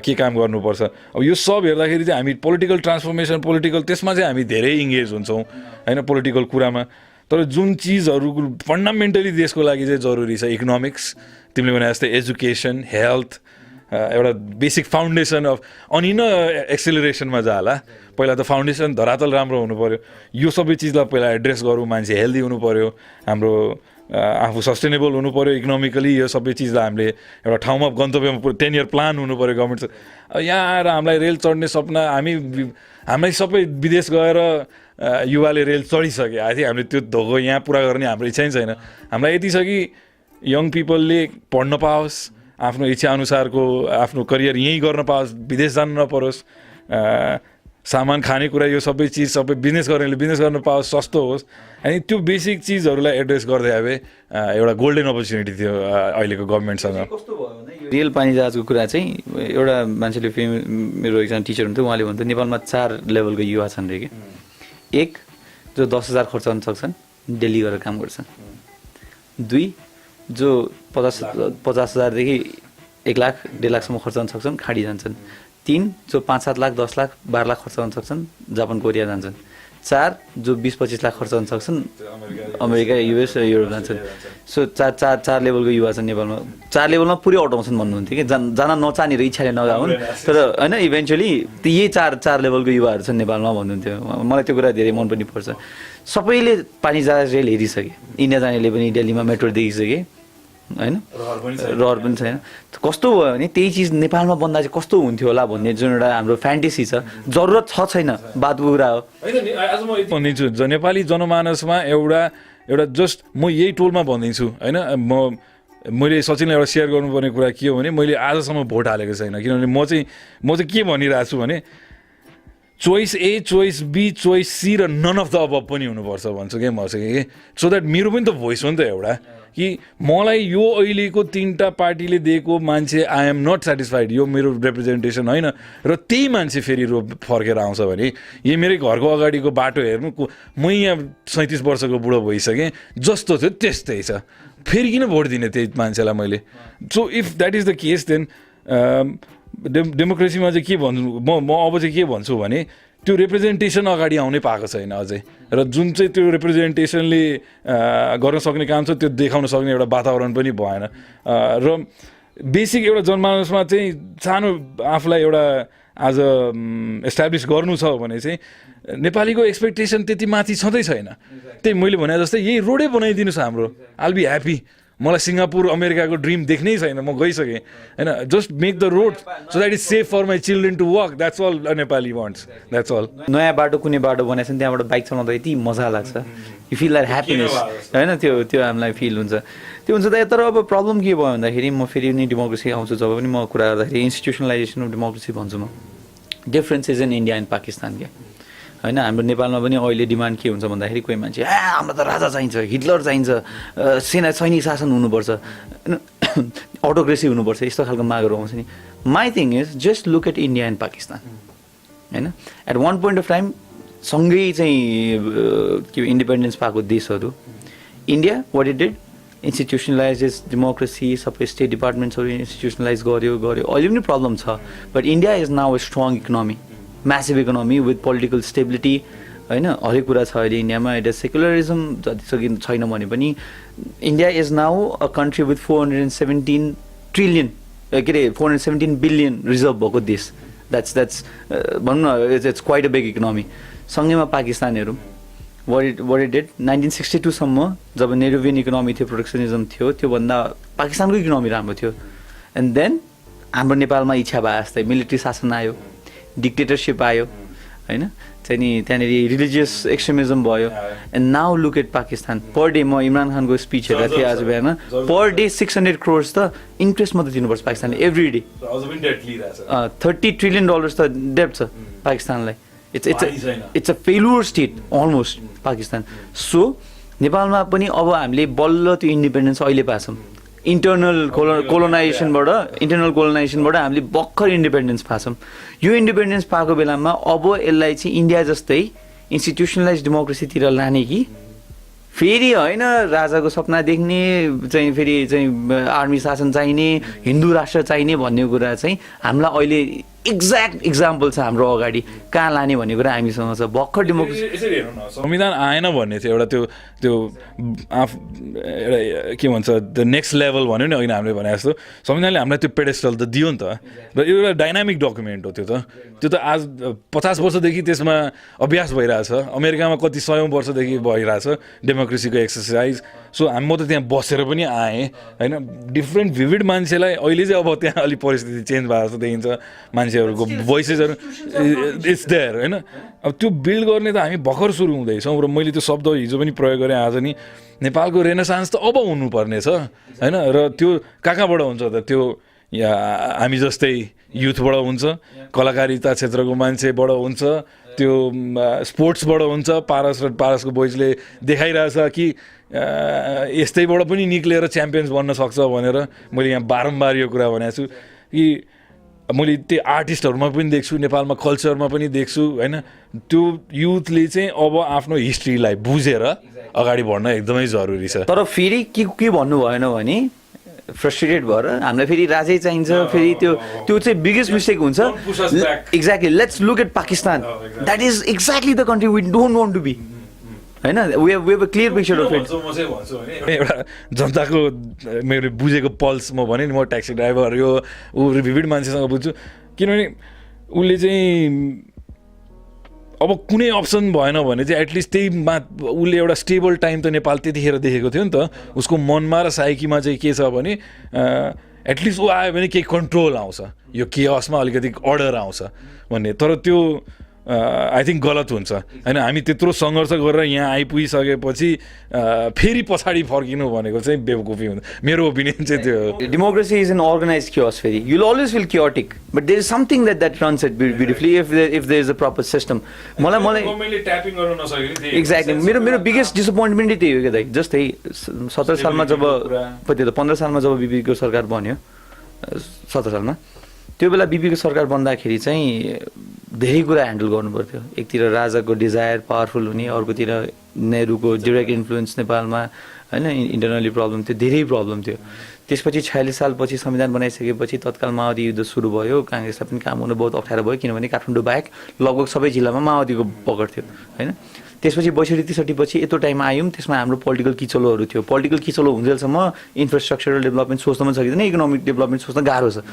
के काम गर्नुपर्छ अब यो सब हेर्दाखेरि चाहिँ हामी पोलिटिकल ट्रान्सफर्मेसन पोलिटिकल त्यसमा चाहिँ हामी धेरै इङ्गेज हुन्छौँ होइन पोलिटिकल कुरामा तर जुन चिजहरू फन्डामेन्टली देशको लागि चाहिँ जरुरी छ इकोनोमिक्स तिमीले भने जस्तै एजुकेसन हेल्थ एउटा बेसिक फाउन्डेसन अफ अनि न एक्सेलरेसनमा जाला पहिला त फाउन्डेसन धरातल राम्रो हुनु पऱ्यो यो सबै चिजलाई पहिला एड्रेस गरौँ मान्छे हेल्दी हुनु पऱ्यो हाम्रो आफू सस्टेनेबल हुनु पऱ्यो इकोनोमिकली यो सबै चिजलाई हामीले एउटा ठाउँमा गन्तव्यमा 10 इयर प्लान हुनु पऱ्यो गभर्मेन्ट यहाँ आएर हामीलाई रेल चढ्ने सपना हामीलाई सबै विदेश गएर युवाले रेल चढिसके आई थिङ्क हामीले त्यो धोको यहाँ पुरा गर्ने हाम्रो इच्छा नै छैन हामीलाई यति छ कि यङ पिपलले पढ्न पाओस् आफ्नो इच्छाअनुसारको आफ्नो करियर यहीँ गर्न पाओस् विदेश जानु नपरोस् सामान खानेकुरा यो सबै चिज सबै बिजनेस गर्नेले बिजनेस गर्न पाओस् सस्तो होस् अनि त्यो बेसिक चिजहरूलाई एड्रेस गर्दै आए एउटा गोल्डन अपर्च्युनिटी थियो अहिलेको गभर्मेन्टसँग रेल पानी जहाजको कुरा चाहिँ एउटा मान्छेले मेरो एकजना टिचर हुन्थ्यो उहाँले भन्थ्यो नेपालमा 4 लेभलको युवा छन् रे कि एक जो 10,000 खर्च गर्न सक्छन् दिल्ली गएर काम गर्छन् 2 जो 50,000देखि 1 लाख 1.5 लाखसम्म खर्च गर्न सक्छन् खाडी जान्छन् 3 जो 5-7 लाख 10 लाख 12 लाख खर्च गर्न सक्छन् जापान कोरिया जान्छन् 4 जो 20-25 लाख खर्च गर्न सक्छन् अमेरिका युएस युरोप जान्छन् सो चार लेभलको युवा छन् नेपालमा 4 लेभलमा पुरै अटाउँछन् भन्नुहुन्थ्यो कि जान नचाहने र इच्छाले नगाउन् तर होइन इभेन्चुअली यही चार लेभलको युवाहरू छन् नेपालमा भन्नुहुन्थ्यो मलाई त्यो कुरा धेरै मन पनि पर्छ सबैले पानी जहाज रेल हेरिसके इन्डिया जानेले पनि दिल्लीमा मेट्रो देखिसके होइन, रहर पनि छैन। कस्तो भयो भने त्यही चिज नेपालमा बन्दा चाहिँ कस्तो हुन्थ्यो होला भन्ने जुन एउटा हाम्रो फ्यान्टेसी छ, जरुरत छ छैन बातको कुरा हो। आज म यति भनिदिन्छु, नेपाली जनमानसमा एउटा जस्ट म यही टोलमा भनिदिन्छु होइन, मैले सचिनलाई एउटा सेयर गर्नुपर्ने कुरा के हो भने मैले आजसम्म भोट हालेको छैन, किनभने म चाहिँ के भनिरहेको छु भने choice A, choice B, choice C र नन अफ द अबभ पनि हुनुपर्छ भन्छु क्या म चाहिँ कि, सो द्याट मेरो पनि त भोइस हो नि त एउटा, कि मलाई यो अहिलेको 3टा पार्टीले दिएको मान्छे आई एम नट सेटिस्फाइड, यो मेरो रिप्रेजेन्टेसन होइन, र त्यही मान्छे फेरि फर्केर आउँछ भने यही मेरै घरको अगाडिको बाटो हेर्नु, म यहाँ 37 वर्षको बुढो भइसकेँ, जस्तो थियो त्यस्तै छ, फेरि किन भोट दिने त्यही मान्छेलाई मैले। So if that is the case then डेमोक्रेसीमा चाहिँ के भन्छु म अब चाहिँ के भन्छु भने त्यो रिप्रेजेन्टेसन अगाडि आउनै पाएको छैन अझै, र जुन चाहिँ त्यो रिप्रेजेन्टेसनले गर्न सक्ने काम छ त्यो देखाउन सक्ने एउटा वातावरण पनि भएन। र बेसिक एउटा जनमानसमा चाहिँ सानो आफूलाई एउटा आज एस्टाब्लिस गर्नु छ भने चाहिँ नेपालीको एक्सपेक्टेसन त्यति माथि छँदै छैन। त्यही मैले भने जस्तै यही रोडै बनाइदिनुहोस् हाम्रो, आइल बी ह्याप्पी। मलाई सिङ्गापुर अमेरिकाको ड्रिम देख्नै छैन, म गइसकेँ होइन, just make the road so that is safe for my children to walk, that's all Nepali wants, that's all. नयाँ बाटो कुनै बाटो बनाएछ भने त्यहाँबाट बाइक चलाउँदा यति मजा लाग्छ, यु फिल द्याट ह्याप्पिनेस होइन, त्यो हामीलाई फिल हुन्छ, त्यो हुन्छ। तर अब प्रब्लम के भयो भन्दाखेरि म फेरि नि डेमोक्रेसी आउँछु जब पनि म कुरा गर्दाखेरि इन्स्टिट्युसनलाइजेसन अफ डेमोक्रेसी भन्छु म। Differences in India and Pakistan के होइन, हाम्रो नेपालमा पनि अहिले डिमान्ड के हुन्छ भन्दाखेरि कोही मान्छे हाम्रो त राजा चाहिन्छ, हिटलर चाहिन्छ, सैनिक शासन हुनुपर्छ, अटोक्रेसी हुनुपर्छ, यस्तो खालको मागहरू आउँछ नि। My thing is just look at India and Pakistan होइन, at one point of time सँगै चाहिँ के इन्डिपेन्डेन्स पाएको देशहरू, India what it did institutionalize democracy, सबै स्टेट डिपार्टमेन्ट्सहरू इन्स्टिट्युसनलाइज गर्यो, अहिले पनि प्रब्लम छ, but India is now a strong economy, massive economy with political stability होइन, हरेक कुरा छ अहिले इन्डियामा। इट इज सेकुलरिजम जति सकिन छैन भने पनि India is now a country with 417 trillion के अरे 417 बिलियन रिजर्भ भएको देश, द्याट्स भनौँ न it's quite a big economy. सँगैमा पाकिस्तानहरू वाट इट डिड 1962 सम्म जब नेरुवियन इकोनोमी थियो, प्रोटेक्सनिजम थियो, त्योभन्दा पाकिस्तानको इकोनोमी राम्रो थियो। एन्ड देन हाम्रो नेपालमा इच्छा भए जस्तै मिलिट्री शासन आयो, डिक्टेटरसिप आयो होइन, चाहिँ नि त्यहाँनिर रिलिजियस एक्सट्रिमिजम भयो। And now look at Pakistan, per day म इमरान खानको स्पिच हेरेको थिएँ आज बिहान, पर डे 600 crore त इन्ट्रेस्ट मात्रै दिनुपर्छ पाकिस्तानले एभ्री डे, $30 trillion त डेब्ट छ पाकिस्तानलाई। It's a फेलुर state almost Pakistan. So नेपालमा पनि अब हामीले बल्ल त्यो इन्डिपेन्डेन्स अहिले पाछौँ, इन्टरनल कोलोनाइजेसनबाट हामीले भर्खर इन्डिपेन्डेन्स पाछौँ। यो इन्डिपेन्डेन्स पाएको बेलामा अब यसलाई चाहिँ इन्डिया जस्तै इन्स्टिट्युसनलाइज डेमोक्रेसीतिर लाने कि फेरि होइन राजाको सपना देख्ने चाहिँ फेरि चाहिँ आर्मी शासन चाहिने, हिन्दू राष्ट्र चाहिने भन्ने कुरा चाहिँ हामीलाई अहिले एक्ज्याक्ट इक्जाम्पल छ हाम्रो अगाडि, कहाँ लाने भन्ने कुरा हामीसँग छ। भर्खर डेमोक्रेसी संविधान आएन भन्ने थियो एउटा त्यो एउटा के भन्छ द नेक्स्ट लेभल भन्यो नि, होइन हामीले भने जस्तो संविधानले हामीलाई त्यो पेडेस्टल त दियो नि त, र यो एउटा डाइनामिक डकुमेन्ट हो त्यो त आज 50 वर्षदेखि त्यसमा अभ्यास भइरहेछ, अमेरिकामा कति 100औं वर्षदेखि भइरहेछ डेमोक्रेसीको एक्सर्साइज। सो म त त्यहाँ बसेर पनि आएँ होइन, डिफ्रेन्ट भिभिड मान्छेलाई अहिले चाहिँ अब त्यहाँ अलिक परिस्थिति चेन्ज भएको जस्तो देखिन्छ, मान्छेहरूको भोइसेसहरू इट्स देयर होइन। अब त्यो बिल्ड गर्ने त हामी भर्खर सुरु हुँदैछौँ, र मैले त्यो शब्द हिजो पनि प्रयोग गरेँ आज नि, नेपालको रेनेसान्स त अब हुनुपर्ने छ होइन, र त्यो कहाँबाट हुन्छ त, त्यो हामी जस्तै युथबाट हुन्छ, कलाकारिता क्षेत्रको मान्छेबाट हुन्छ, त्यो स्पोर्ट्सबाट हुन्छ, पारसको बोइजले देखाइरहेछ कि यस्तैबाट पनि निक्लेर च्याम्पियन्स बन्न सक्छ भनेर। मैले यहाँ बारम्बार यो कुरा भनेको छु कि मैले त्यो आर्टिस्टहरूमा पनि देख्छु, नेपालमा कल्चरमा पनि देख्छु होइन, त्यो युथले चाहिँ अब आफ्नो हिस्ट्रीलाई बुझेर अगाडि बढ्न एकदमै जरुरी छ। तर फेरि के भन्नु भएन भने फ्रस्ट्रेटेड भएर हामीलाई फेरि राजै चाहिन्छ, फेरि त्यो चाहिँ बिगेस्ट मिस्टेक हुन्छ। Exactly, let's look at Pakistan, that is exactly the country we don't want to be होइन। We have a clear picture of it. एउटा जनताको मैले बुझेको पल्स म भने नि, म ट्याक्सी ड्राइभर यो ऊ भिभिड मान्छेसँग बुझ्छु, किनभने उसले चाहिँ अब कुनै अप्सन भएन भने चाहिँ एटलिस्ट त्यहीमा उसले एउटा स्टेबल टाइम त नेपाल त्यतिखेर देखेको थियो नि त उसको मनमा र साइकीमा चाहिँ के छ भने एटलिस्ट ऊ आयो भने केही कन्ट्रोल आउँछ यो केयसमा अलिकति अर्डर आउँछ भन्ने तर त्यो आई थिङ्क गलत हुन्छ होइन हामी त्यत्रो सङ्घर्ष गरेर यहाँ आइपुगिसकेपछि फेरि पछाडि फर्किनु भनेको चाहिँ बेवकुफी हुन्छ मेरो ओपिनियन चाहिँ त्यो Democracy is an organized chaos. You'll always feel chaotic, but there is something that runs it beautifully if there is a proper system. Exactly. मेरो biggest disappointment त्यही हो क्या दाइ जस्तै 17 सालमा जब 15 सालमा जब बिपीको सरकार बन्यो 17 सालमा त्यो बेला बिपीको सरकार बन्दाखेरि चाहिँ धेरै कुरा ह्यान्डल गर्नु पर्थ्यो एकतिर राजाको डिजायर पावरफुल हुने अर्कोतिर नेहरूको डाइरेक्ट इन्फ्लुएन्स नेपालमा हैन इन्टरनली प्रब्लम थियो धेरै प्रब्लम थियो त्यसपछि 46 सालपछि संविधान बनाइसकेपछि तत्काल माओवादी युद्ध सुरु भयो कांग्रेसलाई पनि काम गर्नु बहुत अप्ठ्यारो भयो किनभने काठमाडौँ बाहेक लगभग सबै जिल्लामा माओवादीको पकड थियो हैन त्यसपछि 62-63 पछि यत्रो टाइम आयौँ त्यसमा हाम्रो पोलिटिकल किचलोहरू थियो पोलिटिकल किचलो हुन्जेलसम्म इन्फ्रास्ट्रक्चरल डेभलपमेन्ट सोच्न पनि सकिँदैन इकोनोमिक डेभलपमेन्ट सोच्न गाह्रो छ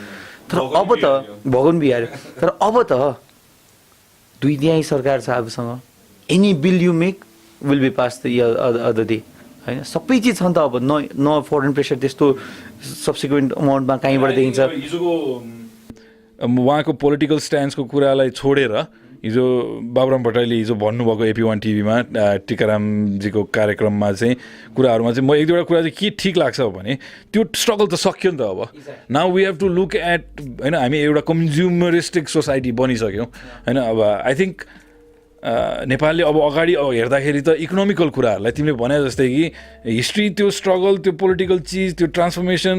तर अब त भगवान बिहार तर अब त दुई तिहाई सरकार छ आफूसँग any bill you make will be pass the other day हैन सबै चिज छ नि त अब न फरेन प्रेसर त्यस्तो सब्सिक्वेन्ट अमाउन्टमा कहीँबाट देखिन्छ उहाँको पोलिटिकल स्ट्यान्सको कुरालाई छोडेर हिजो बाबुराम भट्टराईले हिजो भन्नुभएको AP1 टिभीमा टिकारामजीको कार्यक्रममा चाहिँ कुराहरूमा चाहिँ म एक दुईवटा कुरा चाहिँ के ठिक लाग्छ भने त्यो स्ट्रगल त सक्यो नि त अब now we have to look at होइन हामी एउटा कन्ज्युमरिस्टिक सोसाइटी बनिसक्यौँ होइन अब आई थिङ्क नेपालले अब अगाडि हेर्दाखेरि त इकोनोमिकल कुराहरूलाई तिमीले भने जस्तै कि हिस्ट्री त्यो स्ट्रगल त्यो पोलिटिकल चिज त्यो ट्रान्सफर्मेसन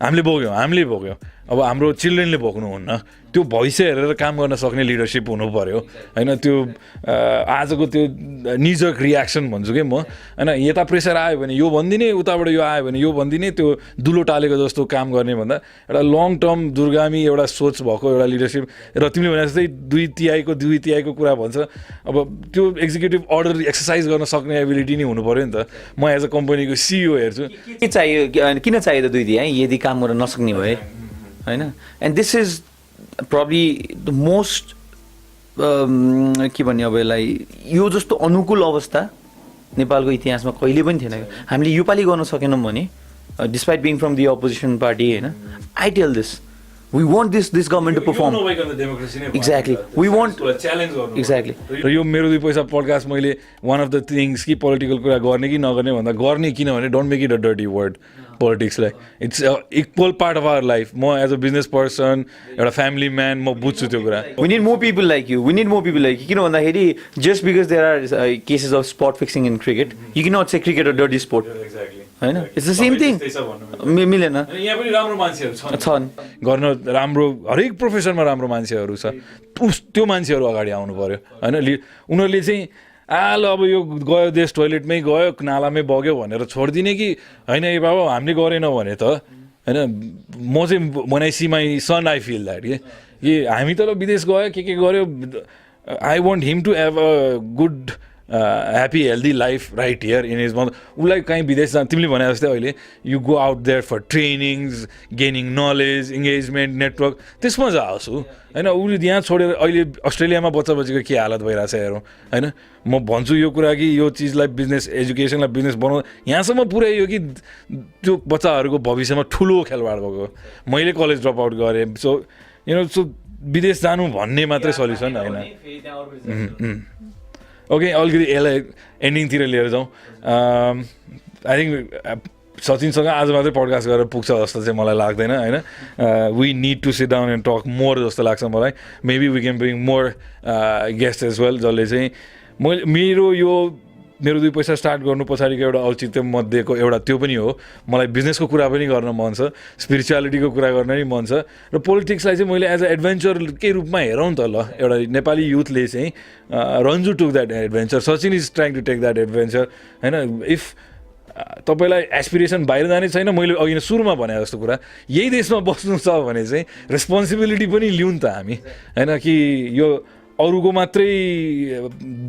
हामीले भोग्यौँ अब हाम्रो चिल्ड्रेनले भोग्नुहुन्न त्यो भविष्य हेरेर काम गर्न सक्ने लिडरसिप हुनु पर्यो होइन त्यो आजको त्यो निजक रियाक्सन भन्छु कि म होइन यता प्रेसर आयो भने यो भनिदिने उताबाट यो आयो भने यो भनिदिने त्यो दुलो टालेको जस्तो काम गर्ने भन्दा एउटा लङ टर्म दूरगामी एउटा सोच भएको एउटा लिडरसिप र तिमीले भने जस्तै दुई तिहाईको कुरा भन्छ अब त्यो एक्जिक्युटिभ अर्डर एक्सर्साइज गर्न सक्ने एबिलिटी नै हुनु पऱ्यो नि त म एज अ कम्पनीको CEO हेर्छु के चाहियो किन चाहियो त दुई तिहाई यदि काम गर्न नसक्ने भए हैन and this is probably the most के भन्ने अब यसलाई यो जस्तो अनुकूल अवस्था नेपालको इतिहासमा कहिले पनि थिएन हामीले योपालि गर्न सकेनौँ भने despite being from the opposition party हैन I tell this we want this government to perform exactly we want exactly र यो मेरो 2 पैसा पडकास्ट मैले one of the things कि पोलिटिकल कुरा गर्ने कि नगर्ने भन्दा गर्ने किनभने don't make it a dirty word पोलिटिक्सलाई it's equal part of our life म एज अ बिजनेस पर्सन एउटा फ्यामिली म्यान म बुझ्छु त्यो कुरा we need more people like you किन भन्दाखेरि just because there are cases of spot fixing in cricket you cannot say cricket a dirty sport हैन it's the same thing मिलेन यहाँ पनि राम्रो मान्छेहरू छन् गर्न राम्रो हरेक प्रोफेसनमा राम्रो मान्छेहरू छ त्यो मान्छेहरू अगाडि आउनु पर्यो होइन उनीहरूले चाहिँ ल अब यो गयो देश टोइलेटमै गयो नालामै बग्यो भनेर छोडिदिने कि होइन ए बाबा हामीले गरेन भने त होइन म चाहिँ when I see my son I feel that कि हामी त विदेश गयो के गर्यो I want him to have a good happy healthy life right here in his mother उसलाई कहीँ विदेश जानु तिमीले भने जस्तै अहिले you go out there for trainings gaining knowledge engagement network त्यसमा जाओस् होइन उसले यहाँ छोडेर अहिले अस्ट्रेलियामा बच्चाको के हालत भइरहेछ हेरौँ होइन म भन्छु यो कुरा कि यो चिजलाई बिजनेस एजुकेसनलाई बिजनेस बनाउँदा यहाँसम्म पुर्याइयो कि त्यो बच्चाहरूको भविष्यमा ठुलो खेलवाड भएको मैले कलेज ड्रप आउट गरेँ सो सो विदेश जानु भन्ने मात्रै सल्युसन होइन ओके अलिकति यसलाई एन्डिङतिर लिएर जाउँ आई थिङ्क सचिनसँग आज मात्रै पडकास्ट गरेर पुग्छ जस्तो चाहिँ मलाई लाग्दैन होइन we need to sit down and talk more जस्तो लाग्छ मलाई maybe we can bring more guest as well जसले चाहिँ मेरो 2 पैसा स्टार्ट गर्नु पछाडिको एउटा औचित्य मध्येको एउटा त्यो पनि हो मलाई बिजनेसको कुरा पनि गर्न मन छ स्पिरिचुअलिटीको कुरा गर्न पनि मन छ र पोलिटिक्सलाई चाहिँ मैले एज अ एडभेन्चरकै रूपमा हेरौँ त ल एउटा नेपाली युथले चाहिँ Ranju took that adventure Sachin is trying to take that adventure होइन इफ तपाईँलाई एस्पिरेसन बाहिर जाने छैन मैले अघि नै सुरुमा भने जस्तो कुरा यही देशमा बस्नु छ भने चाहिँ रेस्पोन्सिबिलिटी पनि लिउँ नि त हामी होइन कि यो अरूको मात्रै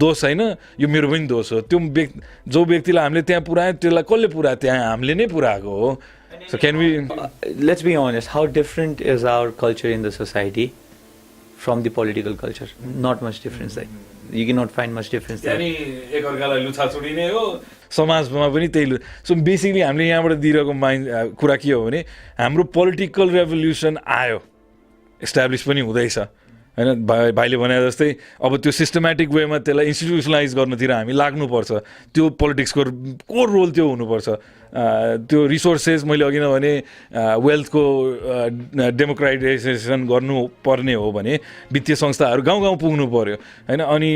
दोष होइन यो मेरो पनि दोष हो त्यो जो व्यक्तिलाई हामीले त्यहाँ पुऱ्यायो त्यसलाई कसले पुऱ्यायो त्यहाँ हामीले नै पुऱ्याएको हो so can we let's be honest how different is our culture in the society from the political culture not much difference like You cannot find much difference there. त्यहाँ नि एकअर्कालाई लुछा छुडिने हो समाजमा पनि त्यही सो बेसिकली हामीले यहाँबाट दिइरहेको कुरा के हो भने हाम्रो पोलिटिकल रेभोल्युसन आयो इस्टाब्लिस पनि हुँदैछ होइन भाइले भने जस्तै अब त्यो सिस्टमेटिक वेमा त्यसलाई इन्स्टिट्युसनलाइज गर्नतिर हामी लाग्नुपर्छ त्यो पोलिटिक्सको कोर रोल त्यो हुनुपर्छ त्यो रिसोर्सेस मैले अघि नै भने वेल्थको डेमोक्राटाइजेसन गर्नुपर्ने हो भने वित्तीय संस्थाहरू गाउँ गाउँ पुग्नु पर्यो होइन अनि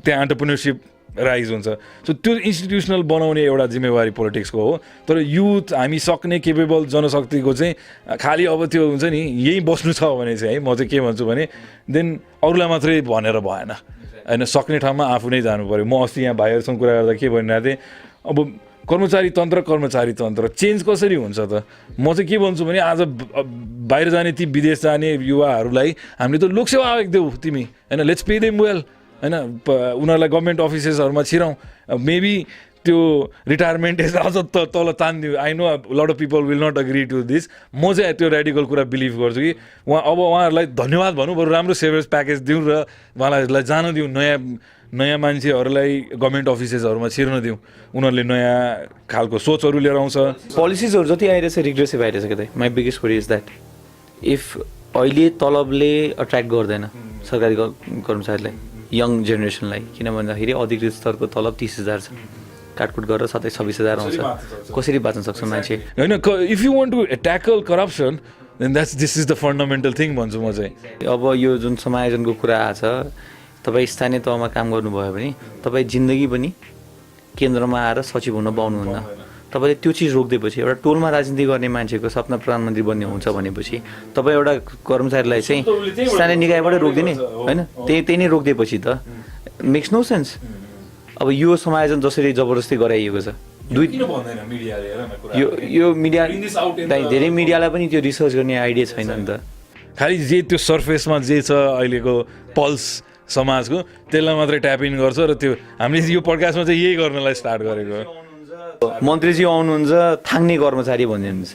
त्यहाँ एन्टरप्रेन्योरसिप राइज हुन्छ सो त्यो इन्स्टिट्युसनल बनाउने एउटा जिम्मेवारी पोलिटिक्सको हो तर युथ हामी सक्ने केपेबल जनशक्तिको चाहिँ खालि अब त्यो हुन्छ नि यही बस्नु छ भने चाहिँ है म चाहिँ के भन्छु भने देन अरूलाई मात्रै भनेर भएन होइन सक्ने ठाउँमा आफू नै जानु पऱ्यो म अस्ति यहाँ भाइहरूसँग कुरा गर्दा के भनिरहेको थिएँ अब कर्मचारी तन्त्र चेन्ज कसरी हुन्छ त म चाहिँ के भन्छु भने आज बाहिर जाने ती विदेश जाने युवाहरूलाई हामीले त लोकसेवा आयोग देऊ तिमी होइन लेट्स पे देम वेल होइन उनीहरूलाई गभर्मेन्ट अफिसेसहरूमा छिराउँ मेबी त्यो रिटायरमेन्ट एज अझ तल तानिदियो I know lot of people will not agree to this म चाहिँ त्यो रेडिकल कुरा बिलिभ गर्छु कि उहाँहरूलाई धन्यवाद भनौँ बरु राम्रो सेभरेज प्याकेज दिउँ र उहाँलाई जान दिउँ नयाँ मान्छेहरूलाई गभर्मेन्ट अफिसेसहरूमा छिर्न दिउँ उनीहरूले नयाँ खालको सोचहरू लिएर आउँछ पोलिसिजहरू जति आइरहेछ रिग्रेसिभ आइरहेछ क्या my biggest query is that if अहिले तलबले अट्र्याक्ट गर्दैन सरकारी कर्मचारीलाई यङ जेनेरेसनलाई किन भन्दाखेरि अधिकृत स्तरको तलब 30,000 छ काटकुट गरेर 27,000 आउँछ कसरी बाँच्न सक्छ मान्छे होइन if you want to tackle corruption then this is the fundamental thing भन्छु म चाहिँ अब यो जुन समायोजनको कुरा आछ तपाईँ स्थानीय तहमा काम गर्नुभयो भने तपाईँ जिन्दगी पनि केन्द्रमा आएर सचिव हुन पाउनुहुन्न तपाईँले त्यो चिज रोकिदिएपछि एउटा टोलमा राजनीति गर्ने मान्छेको सपना प्रधानमन्त्री बन्ने हुन्छ भनेपछि तपाईँ एउटा कर्मचारीलाई चाहिँ स्थानीय निकायबाट रोकिदिने होइन त्यही नै रोकिदिएपछि त मेक्स नो सेन्स अब यो समायोजन जसरी जबरजस्ती गराइएको छ यो मिडिया धेरै मिडियालाई पनि त्यो रिसर्च गर्ने आइडिया छैन नि त खालि जे त्यो सर्फेसमा जे छ अहिलेको पल्स समाजको त्यसलाई मात्रै ट्याप इन गर्छ र त्यो हामीले यो पडकास्टमा चाहिँ यही गर्नलाई स्टार्ट गरेको मन्त्रीजी आउनुहुन्छ थाङ्ने कर्मचारी भनिदिनुहुन्छ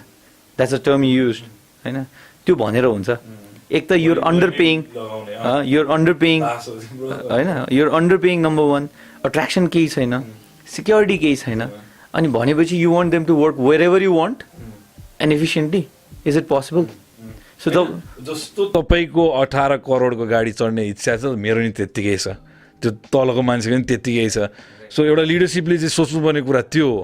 द्याट्स अ टर्म युज होइन त्यो भनेर हुन्छ एक त युर अन्डर पेइङ होइन you're underpaying number 1 attraction केही छैन सिक्योरिटी केही छैन अनि भनेपछि you want them to work wherever you want and efficiently is it possible so जस्तो तपाईँको 18 करोडको गाडी चढ्ने इच्छा छ मेरो नि त्यत्तिकै छ त्यो तलको मान्छेको पनि त्यत्तिकै छ सो एउटा लिडरसिपले चाहिँ सोच्नुपर्ने कुरा त्यो हो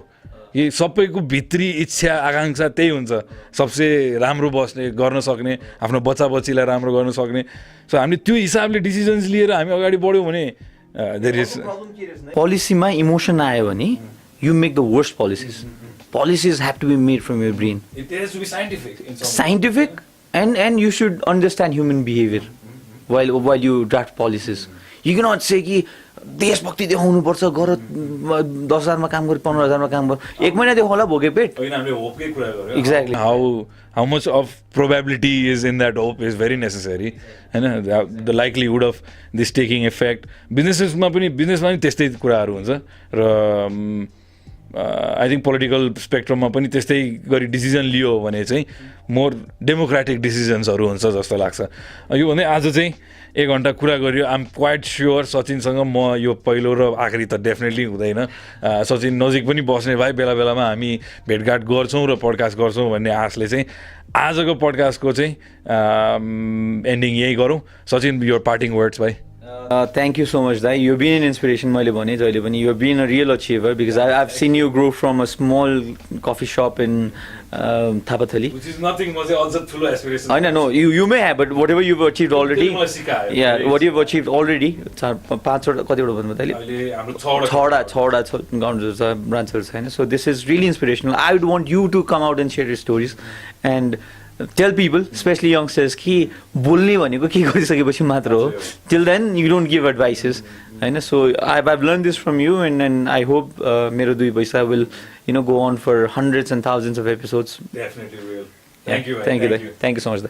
कि सबैको भित्री इच्छा आकाङ्क्षा त्यही हुन्छ सबसे राम्रो बस्ने गर्न सक्ने आफ्नो बच्चा बच्चीलाई राम्रो गर्न सक्ने सो हामीले त्यो हिसाबले डिसिजन्स लिएर हामी अगाडि बढ्यौँ भने देयर इज पोलिसीमा इमोसन आयो भने you make the worst policies have to be made from your brain scientific and you should understand human behavior while you draft policies. You cannot say कि देशभक्ति देखाउनुपर्छ गर 10,000 मा काम गर 15,000 मा काम गर एक महिना देखा होला भोगे पेट होइन हामीले होपकै कुरा गर्यो exactly how much of probability is in that hope is very necessary हैन the likelihood of this taking effect बिजनेसमा पनि त्यस्तै कुराहरू हुन्छ र आई थिङ्क पोलिटिकल स्पेक्ट्रममा पनि त्यस्तै गरी डिसिजन लियो भने चाहिँ मोर डेमोक्रेटिक डिसिजन्सहरू हुन्छ जस्तो लाग्छ यो भने आज चाहिँ 1 घन्टा कुरा गरियो आइ एम क्वाइट स्योर सचिनसँग म यो पहिलो र आखिरी त डेफिनेटली हुँदैन सचिन नजिक पनि बस्ने भाइ बेला बेलामा हामी भेटघाट गर्छौँ र पडकास्ट गर्छौँ भन्ने आशले चाहिँ आजको पडकास्टको चाहिँ एन्डिङ यही गरौँ सचिन योर पार्टिङ वर्ड्स भाइ Thank you so much, Dai. You've been an inspiration, You've been a real achiever because I've seen you grow from a small coffee shop in Thapathali. Which is nothing, also full aspiration. I know, you may have, but whatever you've achieved already. Yeah, what you've achieved already. 5 branches. So this is really inspirational. I would want you to come out and share your stories and tell people, especially youngsters, कि बोल्ने भनेको के गरिसकेपछि मात्र हो. Till then, you don't give advices. So I've learned this from you, and I hope Mero2Paisa will, go on for hundreds and thousands of episodes. Definitely will. Thank you. Thank you so much.